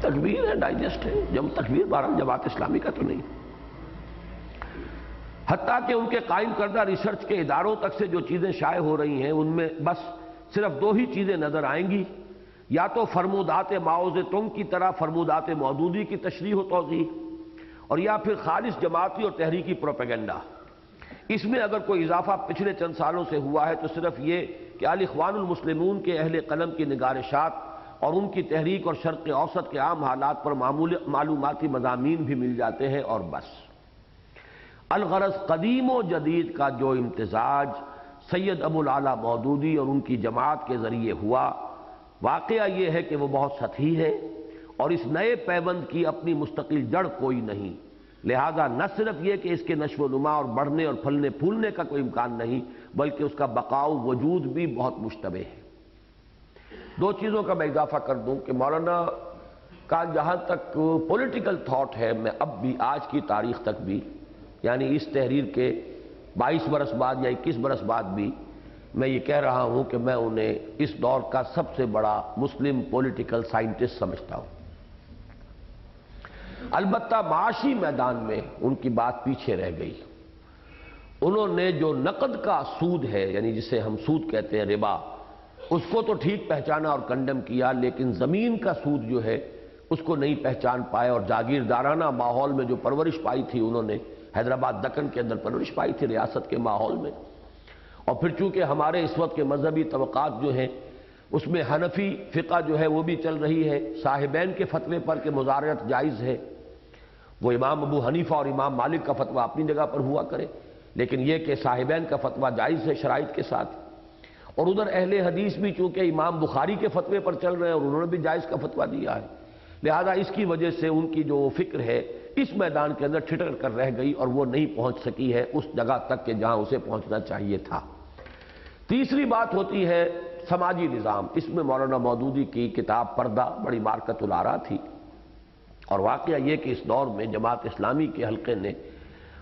[SPEAKER 1] تکبیر ہے، ڈائجسٹ ہے، جب تکبیر بہرحال جماعت اسلامی کا تو نہیں، حتیٰ کہ ان کے قائم کردہ ریسرچ کے اداروں تک سے جو چیزیں شائع ہو رہی ہیں ان میں بس صرف دو ہی چیزیں نظر آئیں گی، یا تو فرمودات ماؤ زیدونگ کی طرح فرمودات مودودی کی تشریح و توضیح، اور یا پھر خالص جماعتی اور تحریکی پروپیگنڈا۔ اس میں اگر کوئی اضافہ پچھلے چند سالوں سے ہوا ہے تو صرف یہ کہ الاخوان المسلمون کے اہل قلم کی نگارشات اور ان کی تحریک اور شرق اوسط کے عام حالات پر معلوماتی مضامین بھی مل جاتے ہیں، اور بس۔ الغرض قدیم و جدید کا جو امتزاج سید ابو العلا مودودی اور ان کی جماعت کے ذریعے ہوا، واقعہ یہ ہے کہ وہ بہت سطحی ہے اور اس نئے پیوند کی اپنی مستقل جڑ کوئی نہیں، لہذا نہ صرف یہ کہ اس کے نشو و نما اور بڑھنے اور پھلنے پھولنے کا کوئی امکان نہیں، بلکہ اس کا بقاء و وجود بھی بہت مشتبہ ہے۔ دو چیزوں کا میں اضافہ کر دوں کہ مولانا کا جہاں تک پولیٹیکل تھاٹ ہے، میں اب بھی آج کی تاریخ تک بھی، یعنی اس تحریر کے 22 برس بعد یا 21 برس بعد بھی میں یہ کہہ رہا ہوں کہ میں انہیں اس دور کا سب سے بڑا مسلم پولیٹیکل سائنٹسٹ سمجھتا ہوں۔ البتہ معاشی میدان میں ان کی بات پیچھے رہ گئی۔ انہوں نے جو نقد کا سود ہے، یعنی جسے ہم سود کہتے ہیں ربا، اس کو تو ٹھیک پہچانا اور کنڈم کیا، لیکن زمین کا سود جو ہے اس کو نہیں پہچان پائے، اور جاگیردارانہ ماحول میں جو پرورش پائی تھی انہوں نے، حیدرآباد دکن کے اندر پرورش پائی تھی ریاست کے ماحول میں، اور پھر چونکہ ہمارے اس وقت کے مذہبی طبقات جو ہیں اس میں حنفی فقہ جو ہے وہ بھی چل رہی ہے، صاحبین کے فتوے پر کہ مزارعت جائز ہے، وہ امام ابو حنیفہ اور امام مالک کا فتویٰ اپنی جگہ پر ہوا کرے، لیکن یہ کہ صاحبین کا فتویٰ جائز ہے شرائط کے ساتھ، اور ادھر اہل حدیث بھی چونکہ امام بخاری کے فتوے پر چل رہے ہیں اور انہوں نے بھی جائز کا فتویٰ دیا ہے، لہذا اس کی وجہ سے ان کی جو فکر ہے اس میدان کے اندر ٹھٹر کر رہ گئی اور وہ نہیں پہنچ سکی ہے اس جگہ تک کہ جہاں اسے پہنچنا چاہیے تھا۔ تیسری بات ہوتی ہے سماجی نظام۔ اس میں مولانا مودودی کی کتاب پردہ بڑی مارکت الآراء تھی، اور واقعہ یہ کہ اس دور میں جماعت اسلامی کے حلقے نے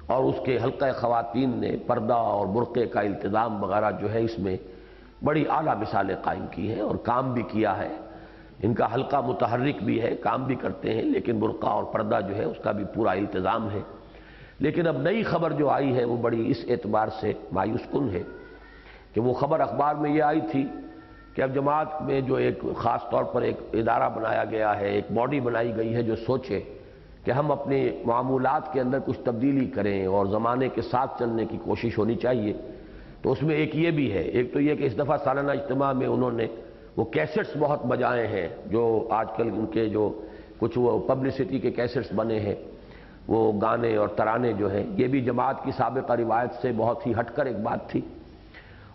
[SPEAKER 1] اور اس کے حلقہ خواتین نے پردہ اور برقعے کا التزام وغیرہ جو ہے اس میں بڑی اعلیٰ مثالیں قائم کی ہیں اور کام بھی کیا ہے۔ ان کا حلقہ متحرک بھی ہے، کام بھی کرتے ہیں، لیکن برقع اور پردہ جو ہے اس کا بھی پورا التزام ہے۔ لیکن اب نئی خبر جو آئی ہے وہ بڑی اس اعتبار سے مایوس کن ہے کہ وہ خبر اخبار میں یہ آئی تھی کہ اب جماعت میں جو ایک خاص طور پر ایک ادارہ بنایا گیا ہے، ایک باڈی بنائی گئی ہے جو سوچے کہ ہم اپنے معمولات کے اندر کچھ تبدیلی کریں اور زمانے کے ساتھ چلنے کی کوشش ہونی چاہیے۔ تو اس میں ایک یہ بھی ہے، ایک تو یہ کہ اس دفعہ سالانہ اجتماع میں انہوں نے وہ کیسٹس بہت بجائے ہیں جو آج کل ان کے جو کچھ وہ پبلسٹی کے کیسٹس بنے ہیں، وہ گانے اور ترانے جو ہیں، یہ بھی جماعت کی سابقہ روایت سے بہت ہی ہٹ کر ایک بات تھی۔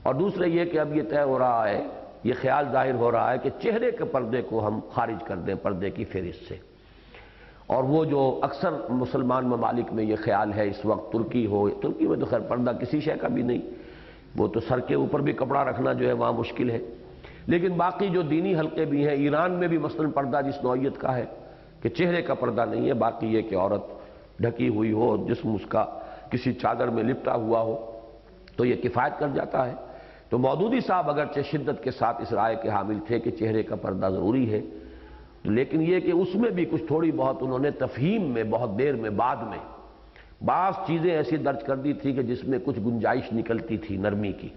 [SPEAKER 1] اور دوسرا یہ کہ اب یہ طے ہو رہا ہے، یہ خیال ظاہر ہو رہا ہے کہ چہرے کے پردے کو ہم خارج کر دیں پردے کی فہرست سے، اور وہ جو اکثر مسلمان ممالک میں یہ خیال ہے اس وقت، ترکی ہو، ترکی میں تو خیر پردہ کسی شے کا بھی نہیں، وہ تو سر کے اوپر بھی کپڑا رکھنا جو ہے وہاں مشکل ہے، لیکن باقی جو دینی حلقے بھی ہیں، ایران میں بھی مثلا پردہ جس نوعیت کا ہے کہ چہرے کا پردہ نہیں ہے، باقی یہ کہ عورت ڈھکی ہوئی ہو، جسم اس کا کسی چادر میں لپٹا ہوا ہو تو یہ کفایت کر جاتا ہے۔ تو مودودی صاحب اگرچہ شدت کے ساتھ اس رائے کے حامل تھے کہ چہرے کا پردہ ضروری ہے، لیکن یہ کہ اس میں بھی کچھ تھوڑی بہت انہوں نے تفہیم میں بہت دیر میں بعد میں بعض چیزیں ایسی درج کر دی تھی کہ جس میں کچھ گنجائش نکلتی تھی نرمی کی،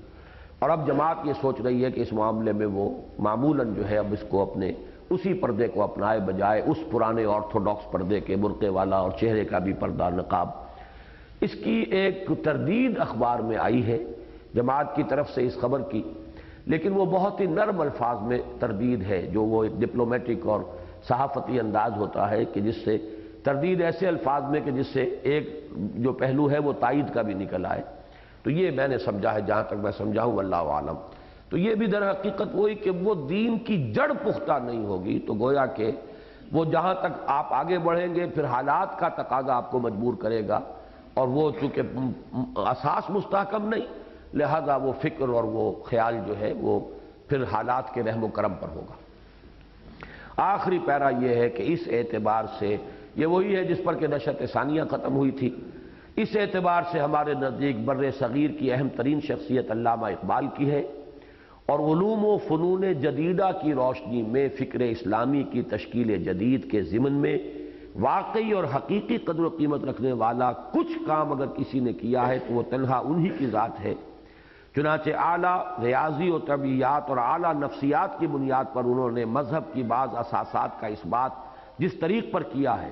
[SPEAKER 1] اور اب جماعت یہ سوچ رہی ہے کہ اس معاملے میں وہ معمولاً جو ہے اب اس کو اپنے اسی پردے کو اپنائے بجائے اس پرانے آرتھوڈاکس پردے کے، برقعے والا اور چہرے کا بھی پردہ نقاب۔ اس کی ایک تردید اخبار میں آئی ہے جماعت کی طرف سے اس خبر کی، لیکن وہ بہت ہی نرم الفاظ میں تردید ہے، جو وہ ایک ڈپلومیٹک اور صحافتی انداز ہوتا ہے کہ جس سے تردید ایسے الفاظ میں کہ جس سے ایک جو پہلو ہے وہ تائید کا بھی نکل آئے۔ تو یہ میں نے سمجھا ہے، جہاں تک میں سمجھا ہوں واللہ عالم، تو یہ بھی در حقیقت وہی کہ وہ دین کی جڑ پختہ نہیں ہوگی تو گویا کہ وہ جہاں تک آپ آگے بڑھیں گے پھر حالات کا تقاضا آپ کو مجبور کرے گا، اور وہ چونکہ اساس مستحکم نہیں، لہذا وہ فکر اور وہ خیال جو ہے وہ پھر حالات کے رحم و کرم پر ہوگا۔ آخری پیرا یہ ہے کہ اس اعتبار سے یہ وہی ہے جس پر کہ نشأت ثانیہ ختم ہوئی تھی، اس اعتبار سے ہمارے نزدیک بر صغیر کی اہم ترین شخصیت علامہ اقبال کی ہے، اور علوم و فنون جدیدہ کی روشنی میں فکر اسلامی کی تشکیل جدید کے ضمن میں واقعی اور حقیقی قدر و قیمت رکھنے والا کچھ کام اگر کسی نے کیا ہے تو وہ تنہا انہی کی ذات ہے۔ چنانچہ اعلیٰ ریاضی و طبیعیات اور اعلیٰ نفسیات کی بنیاد پر انہوں نے مذہب کی بعض اساسات کا اثبات جس طریق پر کیا ہے،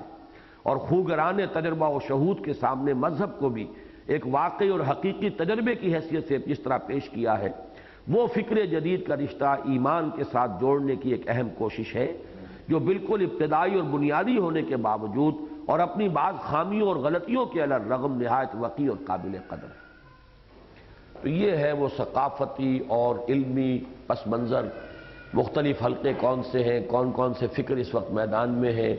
[SPEAKER 1] اور خوگران تجربہ و شہود کے سامنے مذہب کو بھی ایک واقعی اور حقیقی تجربے کی حیثیت سے جس طرح پیش کیا ہے، وہ فکر جدید کا رشتہ ایمان کے ساتھ جوڑنے کی ایک اہم کوشش ہے، جو بالکل ابتدائی اور بنیادی ہونے کے باوجود اور اپنی بعض خامیوں اور غلطیوں کے علی الرغم نہایت وقی اور قابل قدر ہے۔ تو یہ ہے وہ ثقافتی اور علمی پس منظر، مختلف حلقے کون سے ہیں، کون کون سے فکر اس وقت میدان میں ہیں۔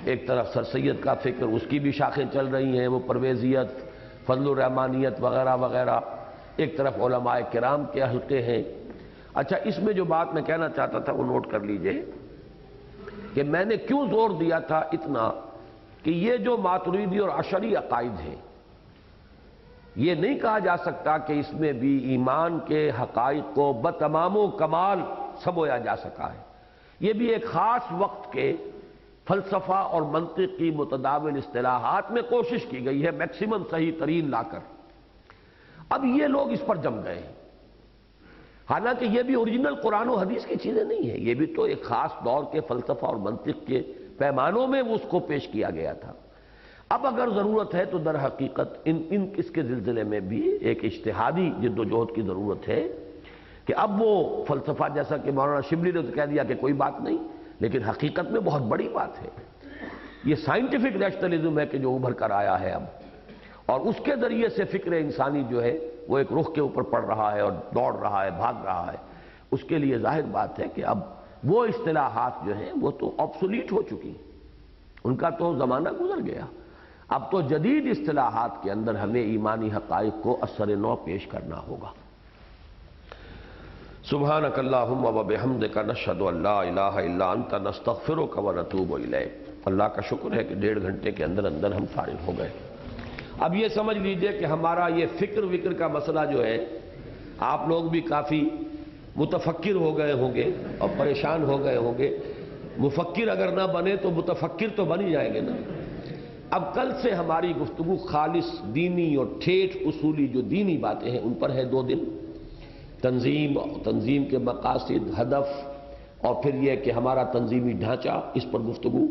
[SPEAKER 1] ایک طرف سر سید کا فکر، اس کی بھی شاخیں چل رہی ہیں، وہ پرویزیت، فضل الرحمانیت وغیرہ وغیرہ، ایک طرف علماء کرام کے حلقے ہیں۔ اچھا، اس میں جو بات میں کہنا چاہتا تھا وہ نوٹ کر لیجئے کہ میں نے کیوں زور دیا تھا اتنا کہ یہ جو ماتریدی اور اشعری عقائد ہیں، یہ نہیں کہا جا سکتا کہ اس میں بھی ایمان کے حقائق کو بتمام و کمال سمویا جا سکا ہے۔ یہ بھی ایک خاص وقت کے فلسفہ اور منطق کی متداول اصطلاحات میں کوشش کی گئی ہے میکسیمم صحیح ترین لا کر۔ اب یہ لوگ اس پر جم گئے ہیں، حالانکہ یہ بھی اوریجنل قرآن و حدیث کی چیزیں نہیں ہیں، یہ بھی تو ایک خاص دور کے فلسفہ اور منطق کے پیمانوں میں اس کو پیش کیا گیا تھا۔ اب اگر ضرورت ہے تو در حقیقت اس کے سلسلے میں بھی ایک اجتہادی جد و جہد کی ضرورت ہے کہ اب وہ فلسفہ، جیسا کہ مولانا شبلی نے تو کہہ دیا کہ کوئی بات نہیں، لیکن حقیقت میں بہت بڑی بات ہے۔ یہ سائنٹیفک ریشنلزم ہے کہ جو ابھر کر آیا ہے اب، اور اس کے ذریعے سے فکر انسانی جو ہے وہ ایک رخ کے اوپر پڑ رہا ہے اور دوڑ رہا ہے، بھاگ رہا ہے۔ اس کے لیے ظاہر بات ہے کہ اب وہ اصطلاحات جو ہیں وہ تو آبسولیٹ ہو چکی، ان کا تو زمانہ گزر گیا۔ اب تو جدید اصطلاحات کے اندر ہمیں ایمانی حقائق کو اثر نو پیش کرنا ہوگا۔ سبحانک اللہم و بحمدک نشہد ان لا الہ الا انت نستغفرک و نتوب الیک۔ اللہ کا شکر ہے کہ 1.5 گھنٹے کے اندر اندر ہم فارغ ہو گئے۔ اب یہ سمجھ لیجئے کہ ہمارا یہ فکر وکر کا مسئلہ جو ہے، آپ لوگ بھی کافی متفکر ہو گئے ہوں گے اور پریشان ہو گئے ہوں گے۔ مفکر اگر نہ بنے تو متفکر تو بن ہی جائیں گے نا۔ اب کل سے ہماری گفتگو خالص دینی اور ٹھیٹھ اصولی جو دینی باتیں ہیں ان پر ہے 2 دن، تنظیم کے مقاصد، ہدف، اور پھر یہ کہ ہمارا تنظیمی ڈھانچہ، اس پر گفتگو۔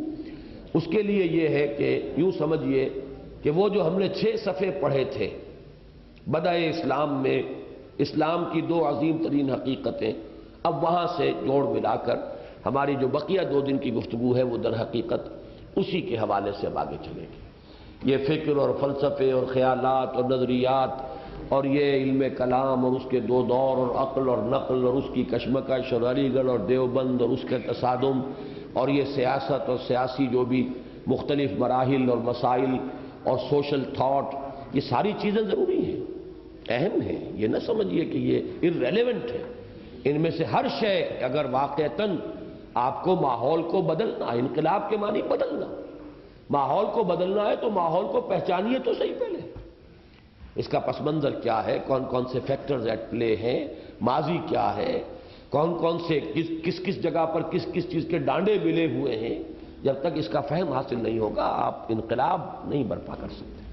[SPEAKER 1] اس کے لیے یہ ہے کہ یوں سمجھیے کہ وہ جو ہم نے 6 صفحے پڑھے تھے بدء اسلام میں، اسلام کی 2 عظیم ترین حقیقتیں، اب وہاں سے جوڑ ملا کر ہماری جو بقیہ 2 دن کی گفتگو ہے وہ در حقیقت اسی کے حوالے سے اب آگے چلے گی۔ یہ فکر اور فلسفے اور خیالات اور نظریات اور یہ علم کلام اور اس کے 2 دور اور عقل اور نقل اور اس کی کشمکش اور علی گڑھ اور دیوبند اور اس کے تصادم اور یہ سیاست اور سیاسی جو بھی مختلف مراحل اور مسائل اور سوشل تھاٹ، یہ ساری چیزیں ضروری ہیں، اہم ہیں۔ یہ نہ سمجھیے کہ یہ irrelevant ہے۔ ان میں سے ہر شے اگر واقعتاً آپ کو ماحول کو بدلنا، انقلاب کے معنی بدلنا، ماحول کو بدلنا ہے تو ماحول کو پہچانیے تو صحیح پہلے، اس کا پس منظر کیا ہے، کون کون سے فیکٹرز ایٹ پلے ہیں، ماضی کیا ہے، کون کون سے کس کس جگہ پر کس کس چیز کے ڈانڈے ملے ہوئے ہیں۔ جب تک اس کا فہم حاصل نہیں ہوگا آپ انقلاب نہیں برپا کر سکتے۔